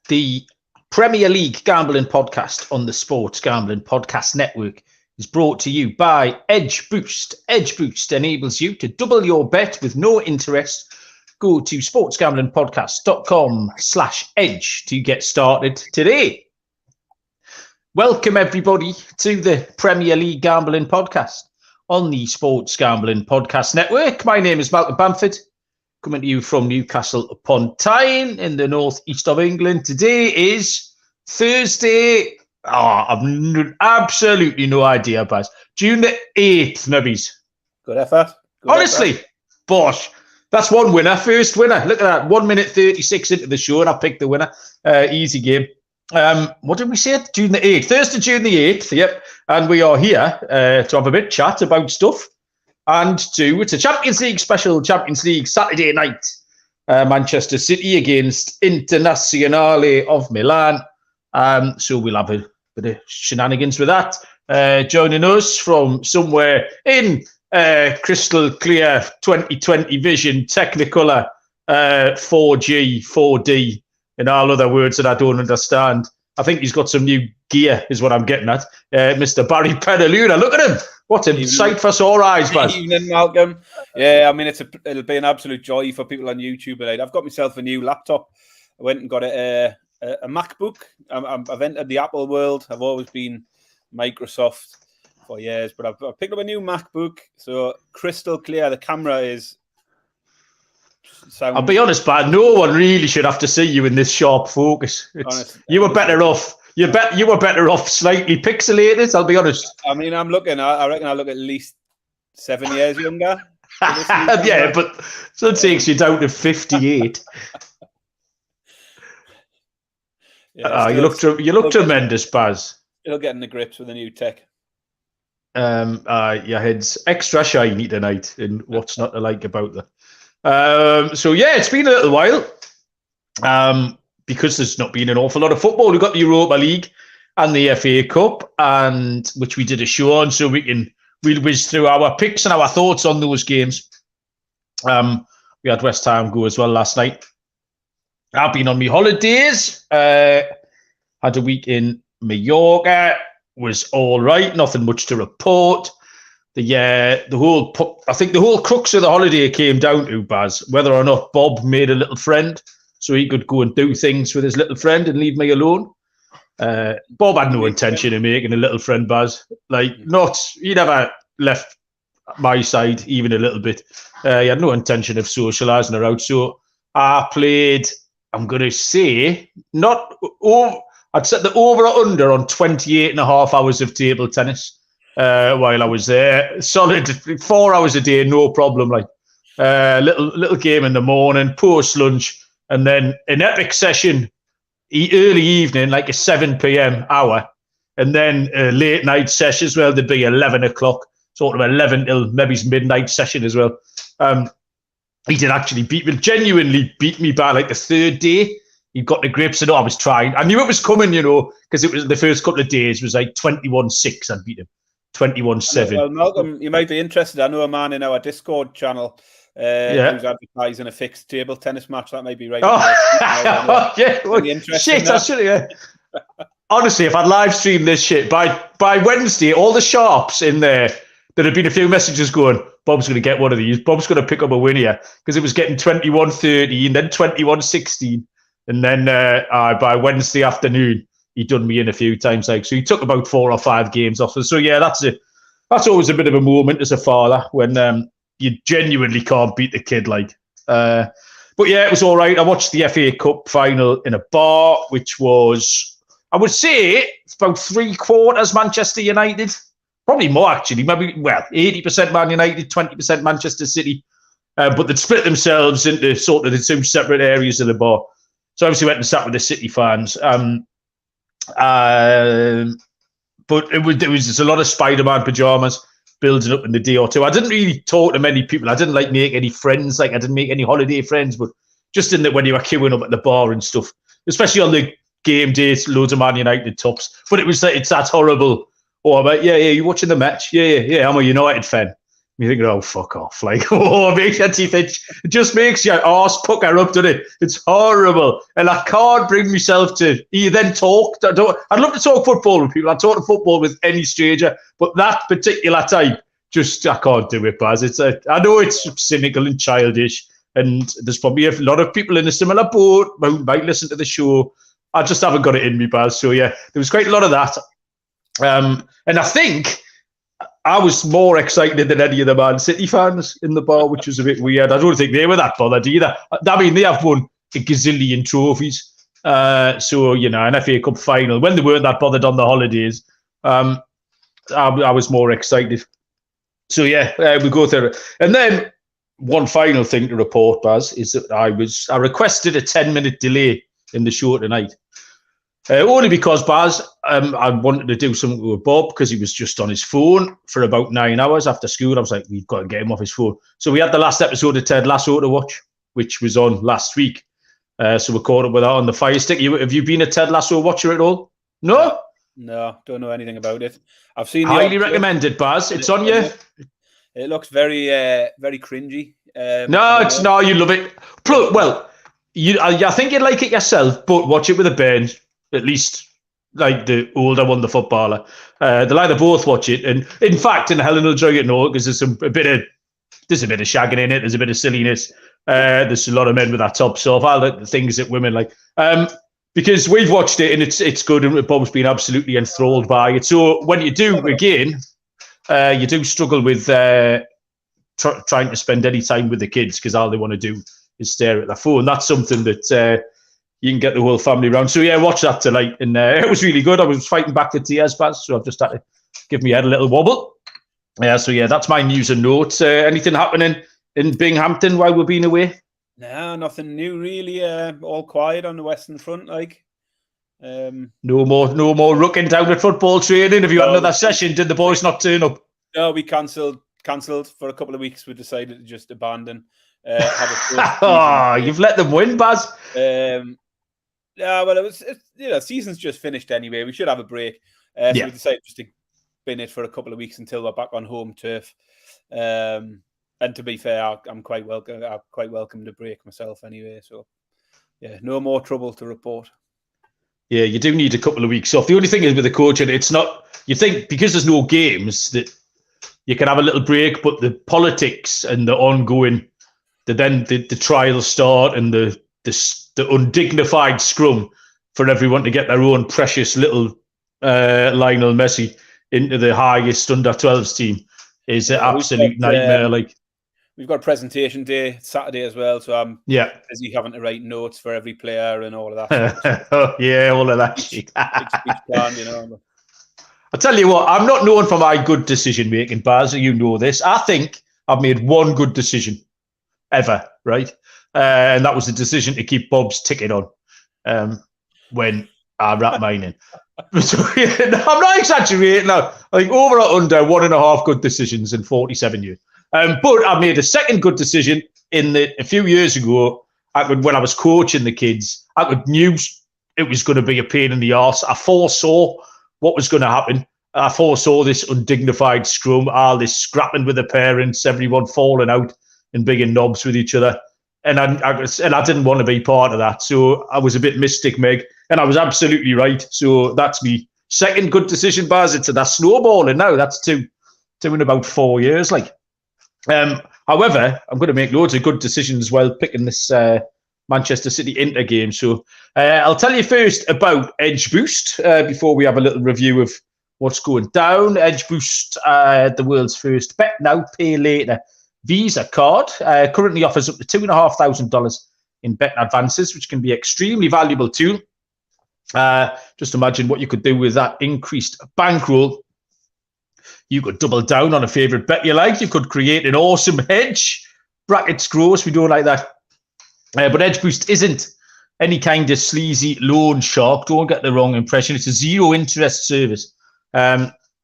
The Premier League Gambling Podcast on the Sports Gambling Podcast Network is brought to you by Edge Boost. Edge Boost enables you to double your bet with no interest. Go to sportsgamblingpodcast.com/edge to get started today. Welcome, everybody, to the Premier League Gambling Podcast on the Sports Gambling Podcast Network. My name is Malcolm Bamford, coming to you from Newcastle upon Tyne in the northeast of England. Today is Thursday. I've absolutely no idea, Baz. June the 8th, maybe. Good effort. Honestly, bosh. That's one winner. First winner. Look at that. 1 minute 36 into the show, and I picked the winner. Easy game. What did we say? June the 8th. Thursday, June the 8th. Yep. And we are here to have a bit chat about stuff. And it's a Champions League special, Champions League Saturday night. Manchester City against Internazionale of Milan. So we'll have a bit of shenanigans with that. Joining us from somewhere in crystal clear 2020 vision, Technicolor, 4G, 4D, and all other words that I don't understand. I think he's got some new gear, is what I'm getting at. Mr. Barry Penaluna, look at him. What a sight for sore eyes, man. Good evening, Malcolm. Yeah, I mean, it'll be an absolute joy for people on YouTube tonight. I've got myself a new laptop. I went and got a MacBook. I've entered the Apple world. I've always been Microsoft for years, but I've picked up a new MacBook. So crystal clear. The camera is. I'll be honest, but no one really should have to see you in this sharp focus. You were better off. You were better off slightly pixelated. I'll be honest. I mean, I reckon I look at least 7 years younger. Yeah, but so it takes you down to 58. Yeah, you look tremendous, Baz. Still getting the grips with the new tech. Your head's extra shiny tonight, and what's not to like about that. So yeah, it's been a little while. Because there's not been an awful lot of football. We've got the Europa League and the FA Cup, and which we did a show on, so we'll whiz through our picks and our thoughts on those games. We had West Ham go as well last night. I've been on my holidays. Had a week in Mallorca. Was all right. Nothing much to report. I think the whole crux of the holiday came down to, Baz, whether or not Bob made a little friend so he could go and do things with his little friend and leave me alone. Bob had no intention of making a little friend, Baz. He never left my side even a little bit. He had no intention of socialising her out. So I played, I'm going to say, I'd set the over or under on 28 and a half hours of table tennis while I was there. Solid 4 hours a day, no problem. Little game in the morning, post lunch, and then an epic session early evening, like a 7 p.m. hour, and then a late night session as well. There'd be 11 o'clock, sort of 11 till maybe midnight session as well. He did actually genuinely beat me by the third day. He got the grips, and I was trying. I knew it was coming, because it was the first couple of days was 21-6. I'd beat him 21-7. Well, Malcolm, you might be interested. I know a man in our Discord channel who's advertising a fixed table tennis match. That may be right. Yeah. Well, shit, I should have. Honestly, if I'd live streamed this shit by Wednesday, all the sharps in there, there'd have been a few messages going, Bob's going to get one of these. Bob's going to pick up a win here, because it was getting 21-13, then 21-16, and then by Wednesday afternoon, he'd done me in a few times. So he took about 4 or 5 games off. So yeah, that's always a bit of a moment as a father when you genuinely can't beat the kid. But yeah, it was all right. I watched the FA Cup final in a bar, which was, I would say, about 3/4 Manchester United. Probably more, actually. Maybe, 80% Man United, 20% Manchester City. But they'd split themselves into sort of the two separate areas of the bar. So obviously went and sat with the City fans. But it was a lot of Spider-Man pajamas building up in the day or two. I didn't really talk to many people. I didn't make any friends. I didn't make any holiday friends, but just in that when you were queuing up at the bar and stuff, especially on the game days, loads of Man United tops. But it's that horrible, you watching the match? Yeah, I'm a United fan. You think, oh, fuck off. Like, oh, it makes your teeth itch. It just makes your arse pucker up, doesn't it? It's horrible. And I can't bring myself to then talk. I'd love to talk football with people. I'd talk to football with any stranger. But that particular type, I can't do it, Baz. I know it's cynical and childish. And there's probably a lot of people in a similar boat who might listen to the show. I just haven't got it in me, Baz. So, yeah, there was quite a lot of that. And I think I was more excited than any of the Man City fans in the bar, which was a bit weird. I don't think they were that bothered either. I mean, they have won a gazillion trophies. So, an FA Cup final, when they weren't that bothered on the holidays, I was more excited. So, yeah, we go through it. And then one final thing to report, Baz, is that I requested a 10-minute delay in the show tonight. Only because, Baz, I wanted to do something with Bob because he was just on his phone for about 9 hours after school. I was like, we've got to get him off his phone. So we had the last episode of Ted Lasso to watch, which was on last week. So we caught up with that on the Fire Stick. Have you been a Ted Lasso watcher at all? No? No, don't know anything about it. I've seen highly recommended, Baz. It's on you. It looks very, very cringy. No, you love it. Well, I think you'd like it yourself, but watch it with a burn. At least, like the older one, the footballer. They'll either both watch it, and in fact, Helen will enjoy it more because there's a bit of shagging in it. There's a bit of silliness. There's a lot of men with that top off. All the things that women like. Because we've watched it and it's good, and Bob's been absolutely enthralled by it. So when you do again, you do struggle with trying to spend any time with the kids because all they want to do is stare at their phone. That's something that you can get the whole family around. So yeah, watch that tonight, and it was really good. I was fighting back the tears, Baz, so I've just had to give me head a little wobble. Yeah, so yeah, that's my news and notes. Anything happening in Binghamton while we've been away? No, nothing new really. All quiet on the Western Front, like. No more rooking down at football training. Have you had another session? Did the boys not turn up? No, we cancelled for a couple of weeks. We decided to just abandon. You've let them win, Baz. Yeah, well, it's season's just finished anyway. We should have a break. So we decided just to bin it for a couple of weeks until we're back on home turf. And to be fair, I'm quite welcome to break myself anyway. So yeah, no more trouble to report. Yeah, you do need a couple of weeks off. The only thing is with the coaching, it's not. You think because there's no games that you can have a little break, but the politics and the ongoing, the trials start and the undignified scrum for everyone to get their own precious little Lionel Messi into the highest under 12s team is an absolute nightmare. We've got a presentation day Saturday as well, so I'm busy having to write notes for every player and all of that. All of that shit. Plan, I'll tell you what, I'm not known for my good decision making, Baz. You know this. I think I've made one good decision ever, right? And that was the decision to keep Bob's ticket on when I wrapped mine in. So, I'm not exaggerating now. Like over or under 1.5 good decisions in 47 years. But I made a second good decision a few years ago. When I was coaching the kids, I knew it was going to be a pain in the arse. I foresaw what was going to happen. I foresaw this undignified scrum, all this scrapping with the parents, everyone falling out and bigging knobs with each other. And I didn't want to be part of that. So I was a bit mystic, Meg. And I was absolutely right. So that's me second good decision, Baz. That's snowballing now. That's two in about 4 years. However, I'm going to make loads of good decisions while picking this Manchester City Inter game. So I'll tell you first about Edge Boost before we have a little review of what's going down. Edge Boost, the world's first bet now, pay later Visa card, currently offers up to $2,500 in betting advances, which can be extremely valuable too. Just imagine what you could do with that increased bankroll. You could double down on a favourite bet you like. You could create an awesome hedge. Brackets gross, we don't like that. But Edge Boost isn't any kind of sleazy loan shark. Don't get the wrong impression. It's a zero interest service.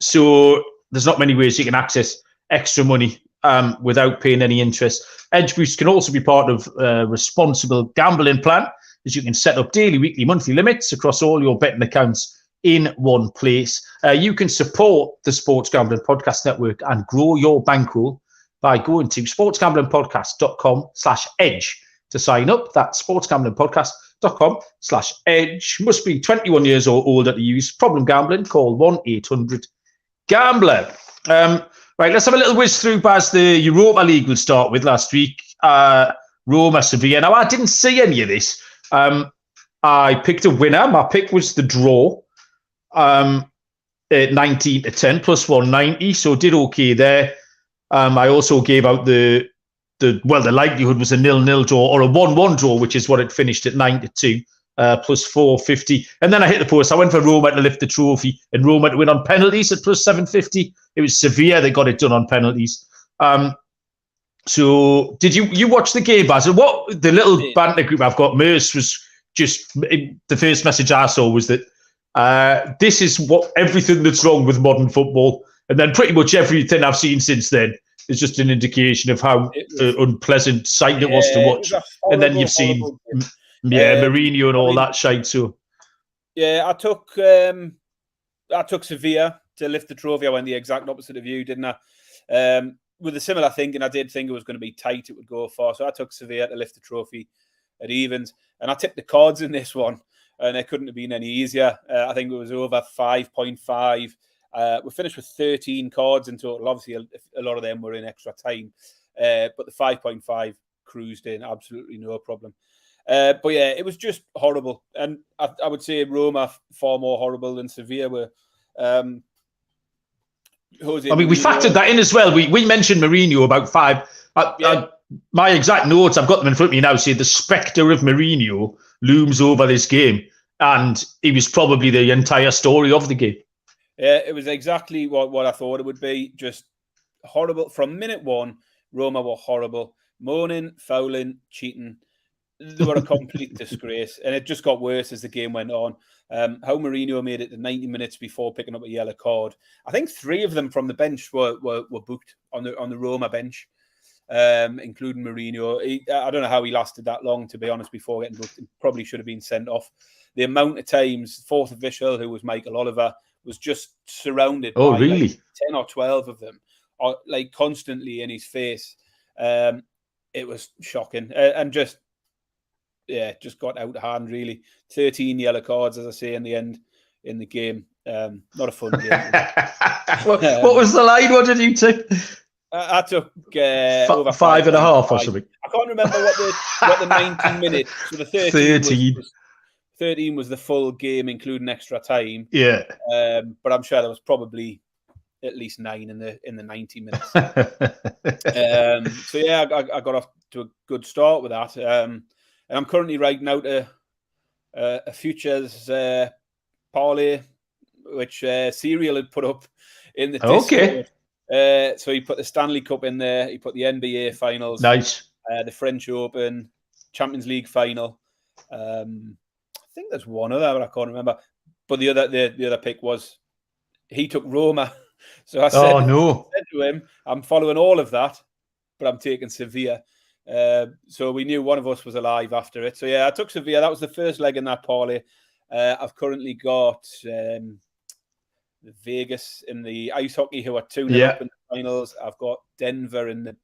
So there's not many ways you can access extra money without paying any interest. Edge Boost can also be part of a responsible gambling plan, as you can set up daily, weekly, monthly limits across all your betting accounts in one place. You can support the Sports Gambling Podcast Network and grow your bankroll by going to sportsgamblingpodcast.com/edge to sign up. That's sportsgamblingpodcast.com/edge. Must be 21 years or older to use. Problem gambling, call 1-800-GAMBLER. Right, let's have a little whiz through, Baz. The Europa League we'll start with last week. Roma, Sevilla. Now, I didn't see any of this. I picked a winner. My pick was the draw at 19-10 plus 190, so did okay there. I also gave out the likelihood was a 0-0 draw or a 1-1 draw, which is what it finished at 9-2 plus 450. And then I hit the post. I went for Roma to lift the trophy and Roma to win on penalties at plus 750. It was Sevilla that got it done on penalties. So did you watch the game, Baz? What the little banter group I've got, Merce, was just the first message I saw was that this is what everything that's wrong with modern football, and then pretty much everything I've seen since then is just an indication of how unpleasant sight it was to watch. And then you've seen Mourinho and all that shite. So I took Sevilla to lift the trophy. I went the exact opposite of you, didn't I? With a similar thinking, I did think it was going to be tight. It would go far. So I took Sevilla to lift the trophy at evens. And I tipped the cards in this one. And it couldn't have been any easier. I think it was over 5.5. We finished with 13 cards in total. Obviously, a lot of them were in extra time. But the 5.5 cruised in. Absolutely no problem. But yeah, it was just horrible. And I would say Roma far more horrible than Sevilla were. We factored that in as well. We mentioned Mourinho about 5. My exact notes, I've got them in front of me now, say the spectre of Mourinho looms over this game. And he was probably the entire story of the game. Yeah, it was exactly what I thought it would be. Just horrible. From minute one, Roma were horrible. Moaning, fouling, cheating. They were a complete disgrace. And it just got worse as the game went on. How Mourinho made it to 90 minutes before picking up a yellow card. I think 3 of them from the bench were booked on the Roma bench, including Mourinho. I don't know how he lasted that long, to be honest, before getting booked. He probably should have been sent off. The amount of times, fourth official, who was Michael Oliver, was just surrounded by really? Like 10 or 12 of them, like constantly in his face. It was shocking. And just got out of hand, really. 13 yellow cards, as I say, in the end, in the game. Not a fun game. What was the line? What did you take? I took over 5.5 or something. I can't remember what the 90 minutes. So the 13 was the full game, including extra time. Yeah. But I'm sure there was probably at least 9 in the 90 minutes. So yeah, I got off to a good start with that. And I'm currently writing out a futures parlay, which Serial had put up in the Discord. Okay. So he put the Stanley Cup in there. He put the NBA finals. Nice. The French Open, Champions League final. I think there's one other, but I can't remember. But the other pick was he took Roma. So I said, I said to him, I'm following all of that, but I'm taking Sevilla. So we knew one of us was alive after it. So yeah, I took Sevilla. That was the first leg in that parlay. I've currently got Vegas in the ice hockey, who are 2-0 up in the finals. I've got Denver in the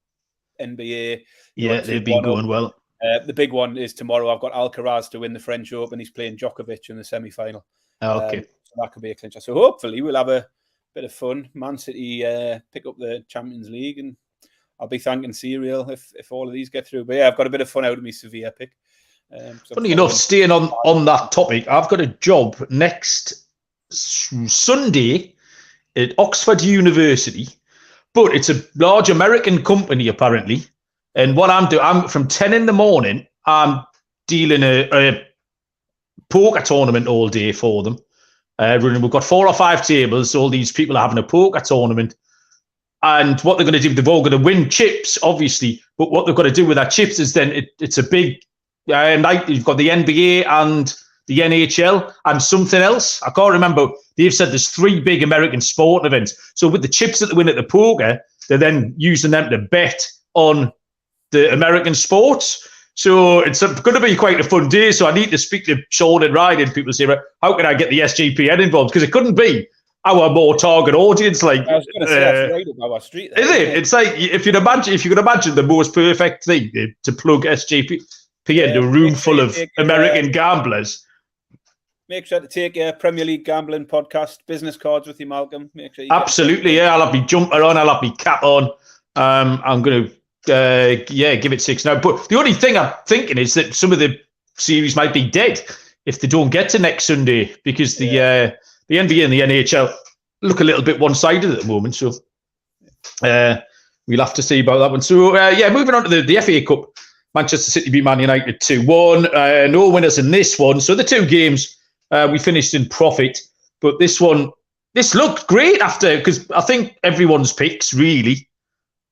NBA. Yeah, they've been going well. The big one is tomorrow. I've got Alcaraz to win the French Open. He's playing Djokovic in the semi-final. Okay. So that could be a clincher. So hopefully we'll have a bit of fun. Man City pick up the Champions League, and I'll be thanking Serial if all of these get through. But yeah, I've got a bit of fun out of my Sevilla pick. Funny enough, staying on that topic, I've got a job next Sunday at Oxford University, but it's a large American company apparently. And what I'm doing, I'm from 10 in the morning, I'm dealing a poker tournament all day for them. We've got 4 or 5 tables. All these people are having a poker tournament. And what they're going to do, they've all going to win chips, obviously. But what they've got to do with that chips is then it's a big night. You've got the NBA and the NHL and something else. I can't remember. They've said there's 3 big American sport events. So with the chips that they win at the poker, they're then using them to bet on the American sports. So it's going to be quite a fun day. So I need to speak to Sean and Ryan, and people say, how can I get the SGPN involved? Because it couldn't be our more target audience. Like, I was going to say that's right up our street. Is it? It's like if you could imagine the most perfect thing to plug SJP into a room full of American gamblers. Make sure to take your Premier League gambling podcast business cards with you, Malcolm. Make sure you absolutely, yeah. I'll have my jumper on. I'll have my cap on. I'm going to give it 6 now. But the only thing I'm thinking is that some of the series might be dead if they don't get to next Sunday, because the NBA and the NHL look a little bit one-sided at the moment. So we'll have to see about that one. So moving on to the FA Cup. Manchester City beat Man United 2-1. No winners in this one. So the 2 games we finished in profit. But this looked great after, because I think everyone's picks really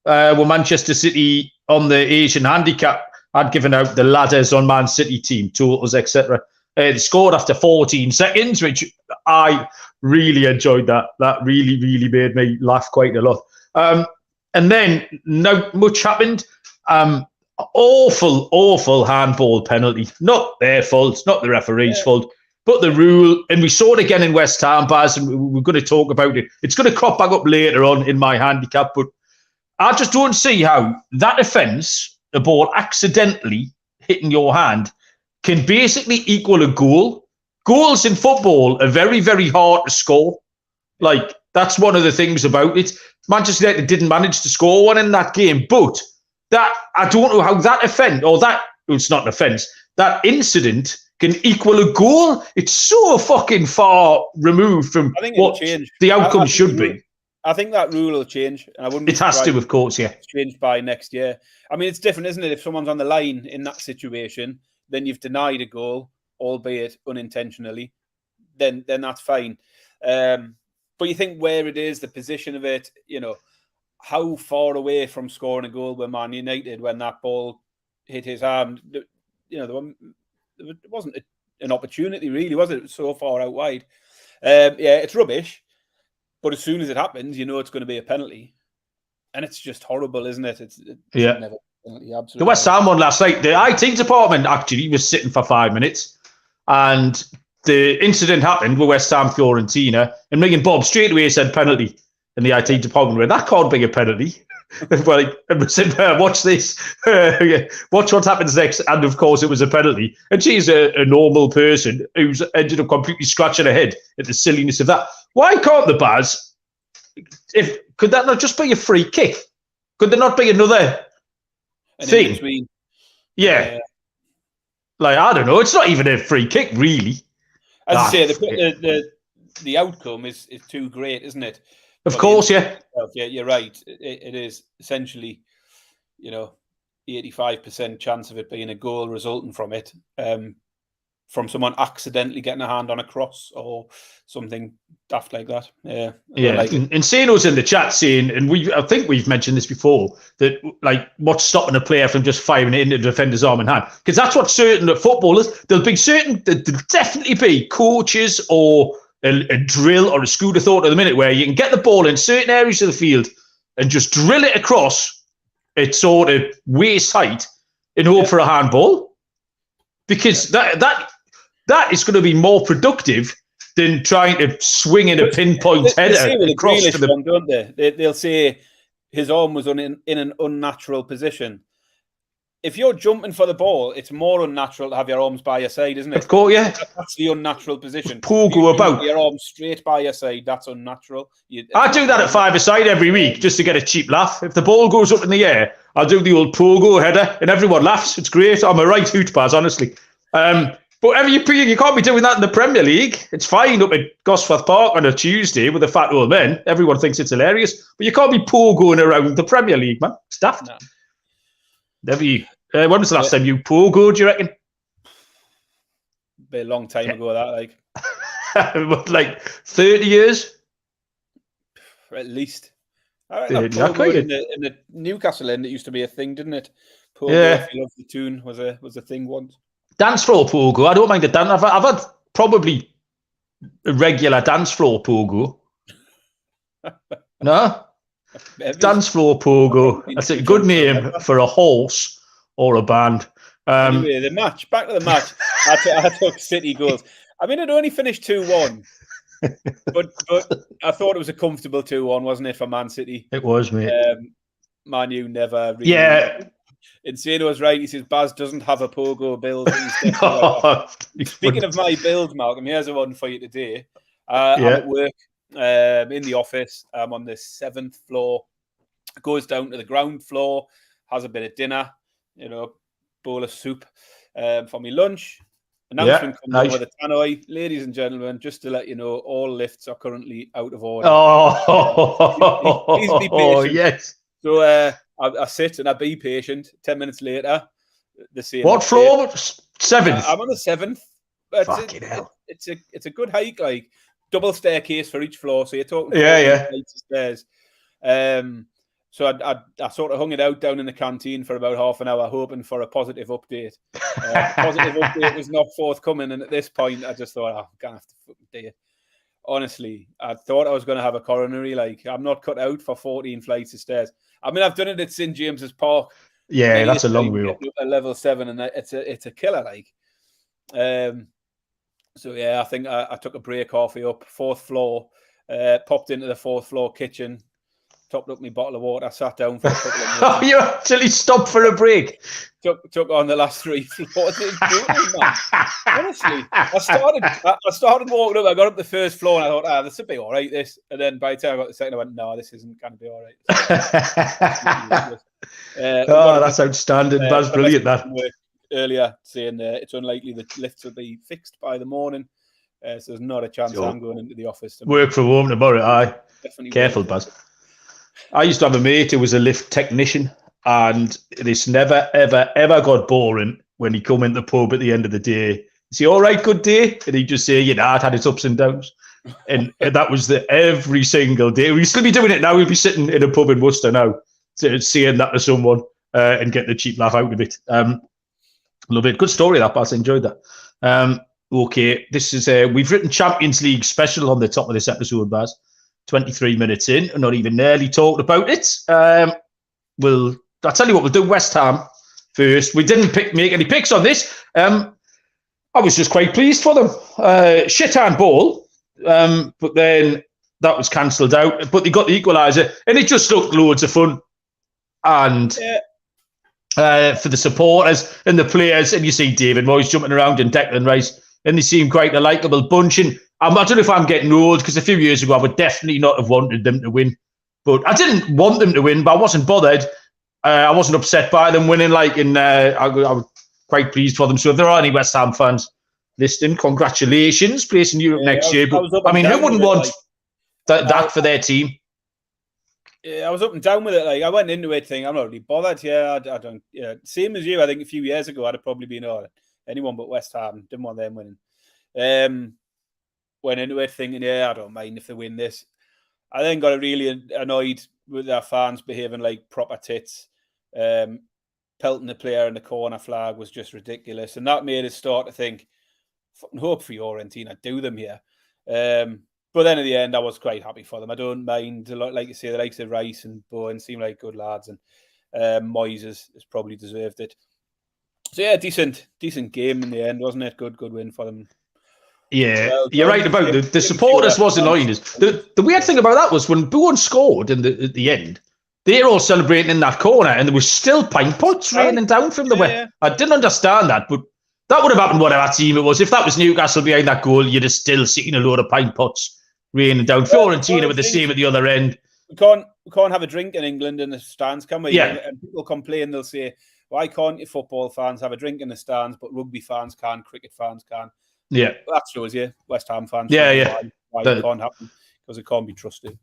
were Manchester City on the Asian handicap. I'd given out the ladders on Man City team totals, etc. They scored after 14 seconds, which I really enjoyed. That really, really made me laugh quite a lot. And then not much happened. Awful handball penalty. Not their fault, not the referee's fault, but the rule. And we saw it again in West Ham, Baz, and we're going to talk about it. It's going to crop back up later on in my handicap, but I just don't see how that offence, the ball accidentally hitting your hand, can basically equal a goal. Goals in football are very, very hard to score. Like, that's one of the things about it. Manchester United didn't manage to score one in that game, but that, I don't know how that offence, it's not an offence, that incident can equal a goal. It's so fucking far removed from what the outcome should be. I think that rule will change. And I wouldn't. It has to, of course, yeah. It's changed by next year. I mean, it's different, isn't it? If someone's on the line in that situation, then you've denied a goal, albeit unintentionally, then that's fine. But you think where it is, the position of it, how far away from scoring a goal were Man United when that ball hit his arm? There wasn't an opportunity, really, was it? It was so far out wide. It's rubbish. But as soon as it happens, it's going to be a penalty. And it's just horrible, isn't it? It's never the West Ham one last night, the IT department actually was sitting for 5 minutes, and the incident happened with West Ham Fiorentina, and me and Bob straight away said penalty, and the IT department went, that can't be a penalty. Well, we said, watch this, watch what happens next, and of course it was a penalty. And she's a normal person who's ended up completely scratching her head at the silliness of that. Why can't the Baz? Could that not just be a free kick? Could there not be another thing? Yeah. Like, I don't know. It's not even a free kick, really. As I say, the outcome is too great, isn't it? Of course, yeah. Yeah, you're right. It is essentially, 85% chance of it being a goal resulting from it, from someone accidentally getting a hand on a cross or something daft like that. Yeah. And Sano's in the chat saying, and I think we've mentioned this before, that like what's stopping a player from just firing it into the defender's arm and hand? Because that's what's certain at footballers. There'll definitely be coaches or a drill or a school of thought at the minute where you can get the ball in certain areas of the field and just drill it across its sort of waist height in hope for a handball, because that is going to be more productive than trying to swing in a pinpoint header across to the... don't they? They'll say his arm was in an unnatural position. If you're jumping for the ball, it's more unnatural to have your arms by your side, isn't it? Of course, yeah. That's the unnatural position. Pogo about. Your arms straight by your side, that's unnatural. I do that at 5-a-side every week just to get a cheap laugh. If the ball goes up in the air, I'll do the old pogo header and everyone laughs. It's great. I'm a right hoot, Baz, honestly. But you can't be doing that in the Premier League. It's fine up at Gosforth Park on a Tuesday with the fat old men. Everyone thinks it's hilarious. But you can't be pogoing around the Premier League, man. It's daft. No. When was the last time you pogoed, do you reckon? Be a long time ago, that like 30 years? At least. I reckon in the Newcastle end, it used to be a thing, didn't it? Pogo, if you love the tune, was a thing once. Dance floor pogo. I don't mind the dance. I've had probably a regular dance floor pogo. No? Dance floor pogo. That's a good name for a horse or a band. Anyway, back to the match. I took City goals. I mean, it only finished 2-1, but I thought it was a comfortable 2-1, wasn't it, for Man City? It was, mate. Man U never really. Yeah. Insano was right. He says Baz doesn't have a pogo build. Speaking of my build, Malcolm, here's a one for you today. I'm at work in the office. I'm on the 7th floor. Goes down to the ground floor, has a bit of dinner, bowl of soup for me lunch. Announcement comes over the tannoy. Ladies and gentlemen, just to let you know, all lifts are currently out of order. Please be patient. Yes. So I sit and I be patient. 10 minutes later, the same. What floor? 7th? I'm on the 7th. Fucking hell. It's a good hike, like double staircase for each floor. So you're talking flights of stairs. So I sort of hung it out down in the canteen for about half an hour, hoping for a positive update. Positive update was not forthcoming, and at this point, I just thought, I'm gonna have to fucking do it. Honestly, I thought I was going to have a coronary. Like, I'm not cut out for 14 flights of stairs. I mean, I've done it at St James's Park. Yeah, that's a long way up. At level 7, and it's a killer. Like, so yeah, I think I took a break halfway up, 4th floor, popped into the 4th floor kitchen, topped up my bottle of water, sat down for a couple of minutes. Oh, you actually stopped for a break? Took on the last 3 floors. Honestly, I started walking up. I got up the 1st floor and I thought, this will be all right, this. And then by the time I got the 2nd, I went, no, this isn't going to be all right. That's outstanding. That's brilliant, that. Earlier saying it's unlikely the lifts will be fixed by the morning. So there's not a chance I'm going into the office tomorrow. Work from home tomorrow, aye. Definitely. Careful, Baz. I used to have a mate who was a lift technician, and this never, ever, ever got boring when he come in the pub at the end of the day. Is he all right, good day? And he'd just say, it had its ups and downs. And that was every single day. We'd still be doing it now. We'd be sitting in a pub in Worcester now, saying that to someone and getting a cheap laugh out of it. Love it. Good story, that, Baz. Enjoyed that. Okay, this is we've written Champions League special on the top of this episode, Baz. 23 minutes in, and not even nearly talked about it. I'll tell you what, we'll do West Ham first. We didn't make any picks on this. I was just quite pleased for them. Shit handball, but then that was cancelled out. But they got the equaliser, and it just looked loads of fun. And for the supporters and the players, and you see David Moyes jumping around and Declan Rice, and they seem quite a likeable bunch. And I don't know if I'm getting old, because a few years ago I would definitely not have wanted them to win. But I didn't want them to win, but I wasn't bothered. I wasn't upset by them winning, I was quite pleased for them. So if there are any West Ham fans listening, congratulations, place in Europe next year. But I mean, who wouldn't want that for their team? Yeah, I was up and down with it. Like, I went into it thinking, I'm not really bothered. Yeah, I don't. Yeah, same as you. I think a few years ago I'd have probably been anyone but West Ham. Didn't want them winning. Went into it thinking, I don't mind if they win this. I then got really annoyed with their fans behaving like proper tits. Pelting the player in the corner flag was just ridiculous. And that made us start to think, fucking hope for Fiorentina, do them here. But then at the end, I was quite happy for them. I don't mind, like you say, the likes of Rice and Bowen seem like good lads. And Moyes has probably deserved it. So yeah, decent game in the end, wasn't it? Good win for them. Yeah, you're right about the supporters was annoying us. The weird thing about that was when Bowen scored at the end, they're all celebrating in that corner, and there was still pint pots raining down from the way. I didn't understand that, but that would have happened whatever team it was. If that was Newcastle behind that goal, you'd have still seen a load of pint pots raining down. Fiorentina with the same at the other end. We can't have a drink in England in the stands, can we? Yeah. And people complain, they'll say, why can't you football fans have a drink in the stands, but rugby fans can, cricket fans can? Yeah, that shows you West Ham fans. Why it can't happen, because it can't be trusted.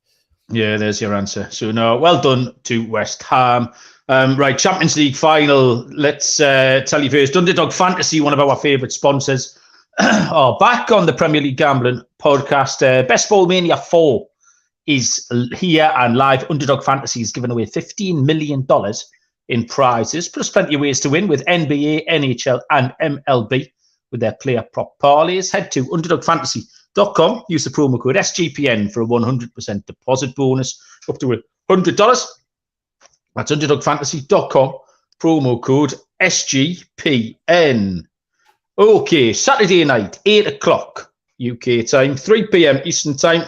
Yeah, there's your answer. So no, well done to West Ham. Right, Champions League final. Let's tell you first. Underdog Fantasy, one of our favourite sponsors, are back on the Premier League Gambling podcast. Best Ball Mania 4 is here and live. Underdog Fantasy is giving away $15 million in prizes, plus plenty of ways to win with NBA, NHL, and MLB. With their player prop parlays. Head to underdogfantasy.com. Use the promo code SGPN for a 100% deposit bonus up to $100. That's underdogfantasy.com. Promo code SGPN. Okay, Saturday night, 8 o'clock. UK time, 3 p.m. Eastern time,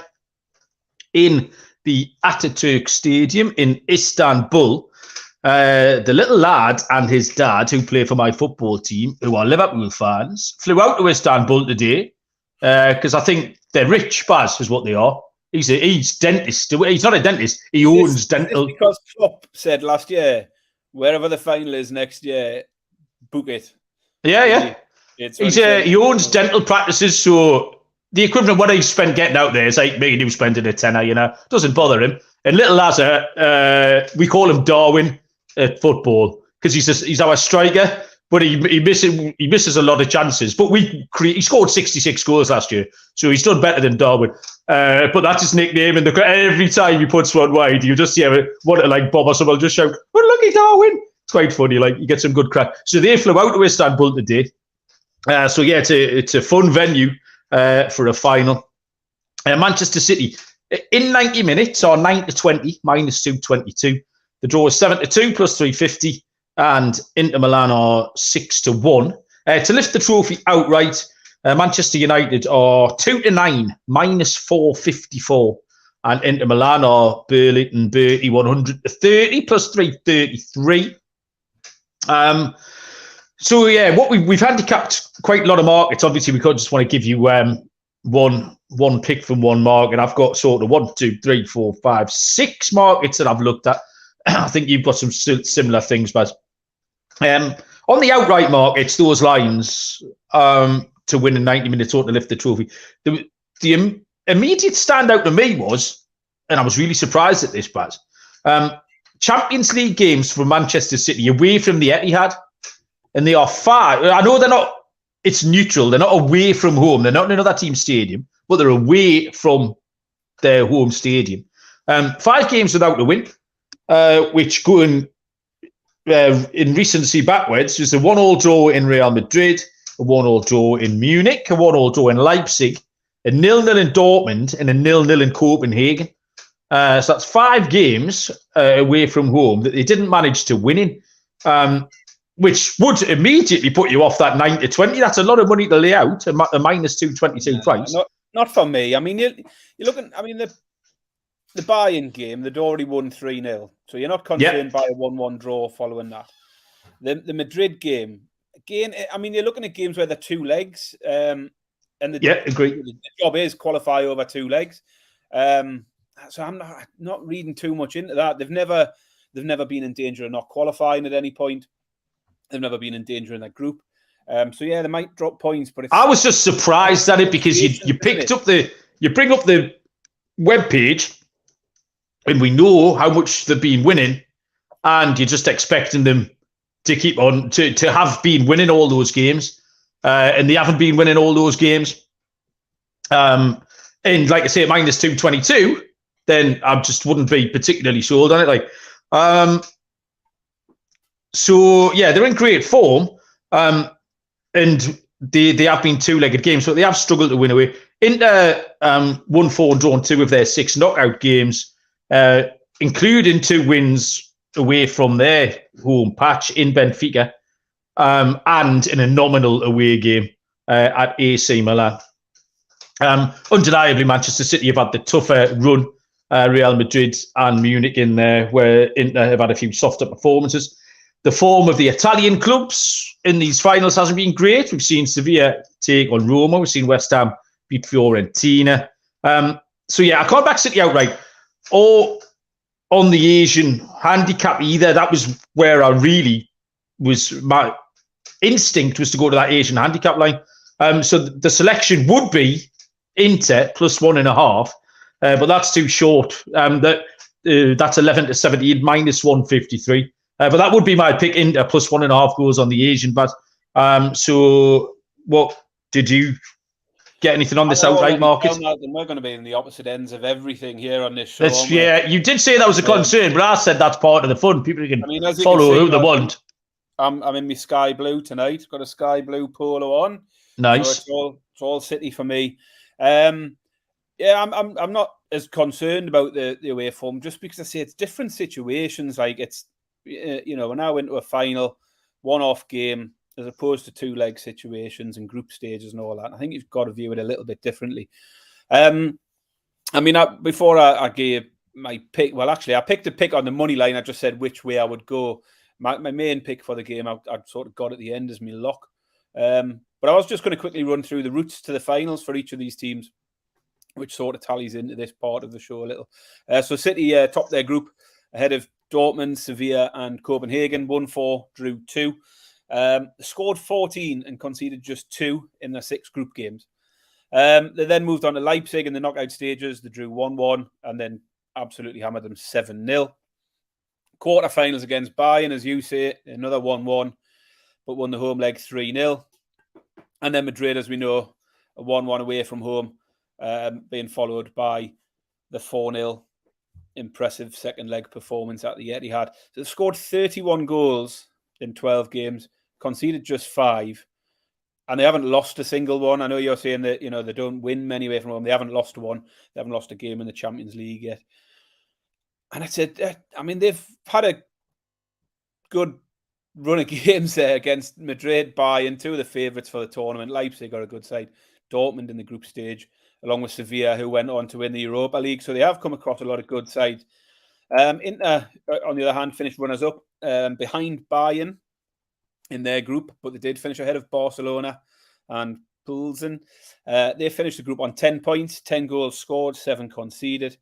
in the Ataturk Stadium in Istanbul. The little lad and his dad, who play for my football team, who are Liverpool fans, flew out to Istanbul today because I think they're rich, Baz, is what they are. He's dentist. He's not a dentist. He owns dental. Because Klopp said last year, wherever the final is next year, book it. Yeah. He owns dental practices, so the equivalent of what he spent getting out there is like me and you spending a tenner, Doesn't bother him. And little Lazar, we call him Darwin at football because he's our striker, but he misses a lot of chances. But he scored 66 goals last year, so he's done better than Darwin. But that's his nickname, and every time he puts one wide, you just hear what like Bob or someone just shout, "Oh, look at Darwin!" It's quite funny. Like you get some good crack. So they flew out to Istanbul today. So yeah, it's a fun venue for a final. Manchester City in 90 minutes are 9-20 minus 222. The draw is 7-2 plus 350, and Inter Milan are 6-1 to lift the trophy outright. Manchester United are 2-9 minus 454, and Inter Milan are Burlington Bertie 130 plus 333. So yeah, what we've handicapped quite a lot of markets. Obviously, we could just want to give you one pick from one market. I've got sort of 1, 2, 3, 4, 5, 6 markets that I've looked at. I think you've got some similar things, but on the outright markets, those lines to win in 90 minutes or to lift the trophy. The immediate standout to me was, and I was really surprised at this, Baz, Champions League games for Manchester City away from the Etihad, and they are far. I know they're not. It's neutral. They're not away from home. They're not in another team's stadium, but they're away from their home stadium. 5 games without a win, which going in recency backwards was a 1-1 draw in Real Madrid, a 1-1 draw in Munich, a 1-1 draw in Leipzig, a 0-0 in Dortmund, and a 0-0 in Copenhagen. So that's 5 games away from home that they didn't manage to win in, which would immediately put you off that 9-20. That's a lot of money to lay out, a minus 222 price. Not for me. I mean, you're looking. I mean, the Bayern game, they'd already won 3-0, so you're not concerned by a 1-1 draw following that. The Madrid game, again, I mean, you're looking at games where they're 2 legs, and agree. The job is qualify over 2 legs. So I'm not reading too much into that. They've never been in danger of not qualifying at any point. They've never been in danger in that group. So yeah, they might drop points, but I was just surprised at it because you picked up you bring up the webpage, and we know how much they've been winning, and you're just expecting them to keep on to have been winning all those games, and they haven't been winning all those games. And like I say, minus 222, then I just wouldn't be particularly sold on it. So yeah, they're in great form, and they have been 2-legged games, so they have struggled to win away. Inter 1-4 and drawn 2 of their 6 knockout games, including 2 wins away from their home patch in Benfica, and in a nominal away game at AC Milan. Undeniably, Manchester City have had the tougher run. Real Madrid and Munich in there, where Inter have had a few softer performances. The form of the Italian clubs in these finals hasn't been great. We've seen Sevilla take on Roma. We've seen West Ham beat Fiorentina. So yeah, I can't back City outright or on the Asian handicap either. That was where I really was. My instinct was to go to that Asian handicap line. So the selection would be Inter plus 1.5, but that's too short. That's 11-17 minus 153. But that would be my pick. Inter plus 1.5 goals on the Asian. But so what did you get anything on this outright market? We're going to be in the opposite ends of everything here on this show. Yeah, you did say that was a concern, but I said that's part of the fun. People can follow who they want. I'm in my sky blue tonight. Got a sky blue polo on. Nice. So it's all City for me. Yeah, I'm not as concerned about the away form, just because I say it's different situations. Like it's, we're now into a final, one-off game. as opposed to 2-leg situations and group stages and all that. I think you've got to view it a little bit differently. Before I gave my pick, well, actually, I picked a pick on the money line. I just said which way I would go. My main pick for the game, I'd sort of got at the end as my lock. But I was just going to quickly run through the routes to the finals for each of these teams, which sort of tallies into this part of the show a little. So City topped their group ahead of Dortmund, Sevilla and Copenhagen, 1-4, drew 2. Scored 14 and conceded just 2 in their 6 group games. They then moved on to Leipzig in the knockout stages. They drew 1-1 and then absolutely hammered them 7-0. Quarterfinals against Bayern, as you say, another 1-1, but won the home leg 3-0. And then Madrid, as we know, a 1-1 away from home, being followed by the 4-0 impressive second leg performance at the Etihad. So they've scored 31 goals in 12 games, conceded just 5, and they haven't lost a single one. I know you're saying that, you know, they don't win many away from home. They haven't lost one. They haven't lost a game in the Champions League yet. And I said, I mean, they've had a good run of games there against Madrid, Bayern, 2 of the favourites for the tournament. Leipzig are a good side. Dortmund in the group stage, along with Sevilla, who went on to win the Europa League. So they have come across a lot of good sides. Inter, on the other hand, finished runners-up behind Bayern in their group, but they did finish ahead of Barcelona and Pilsen. They finished the group on 10 points, 10 goals scored, 7 conceded,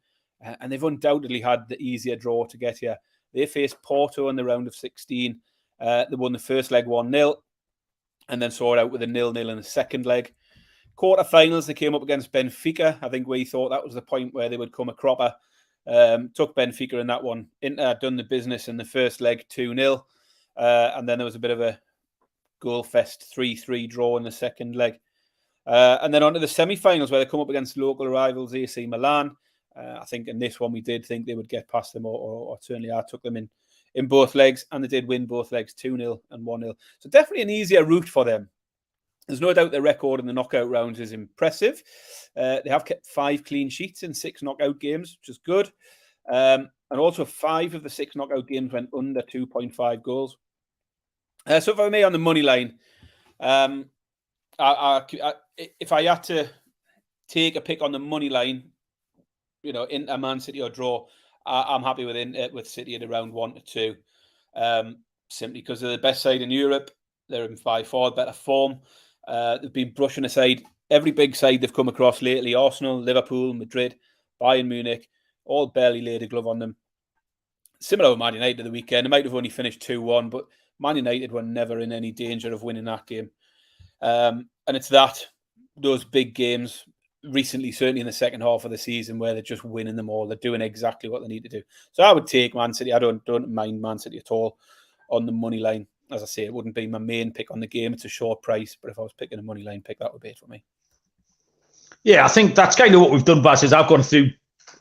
and they've undoubtedly had the easier draw to get here. They faced Porto in the round of 16. They won the first leg 1-0 and then saw it out with a 0-0 in the second leg. Quarterfinals, they came up against Benfica. I think we thought that was the point where they would come a cropper. Took Benfica in that one. Inter had done the business in the first leg 2-0. And then there was a bit of a goal fest 3-3 draw in the second leg. And then on to the semi-finals where they come up against local rivals AC Milan. I think in this one we did think they would get past them, or certainly I took them in both legs, and they did win both legs 2-0 and 1-0. So definitely an easier route for them. There's no doubt their record in the knockout rounds is impressive. They have kept 5 clean sheets in 6 knockout games, which is good. And also 5 of the 6 knockout games went under 2.5 goals. So for me on the money line, if I had to take a pick on the money line, you know, Inter, Man City or draw, I'm happy with City at around 1-2, simply because they're the best side in Europe. They're in by far better form. They've been brushing aside every big side they've come across lately. Arsenal, Liverpool, Madrid, Bayern Munich, all barely laid a glove on them. Similar with Man United the weekend. They might have only finished 2-1, but Man United were never in any danger of winning that game. And it's those big games recently, certainly in the second half of the season, where they're just winning them all. They're doing exactly what they need to do. So I would take Man City. I don't mind Man City at all on the money line. As I say, it wouldn't be my main pick on the game. It's a short price, but if I was picking a money line pick, that would be it for me. Yeah, I think that's kind of what we've done, Baz, is I've gone through,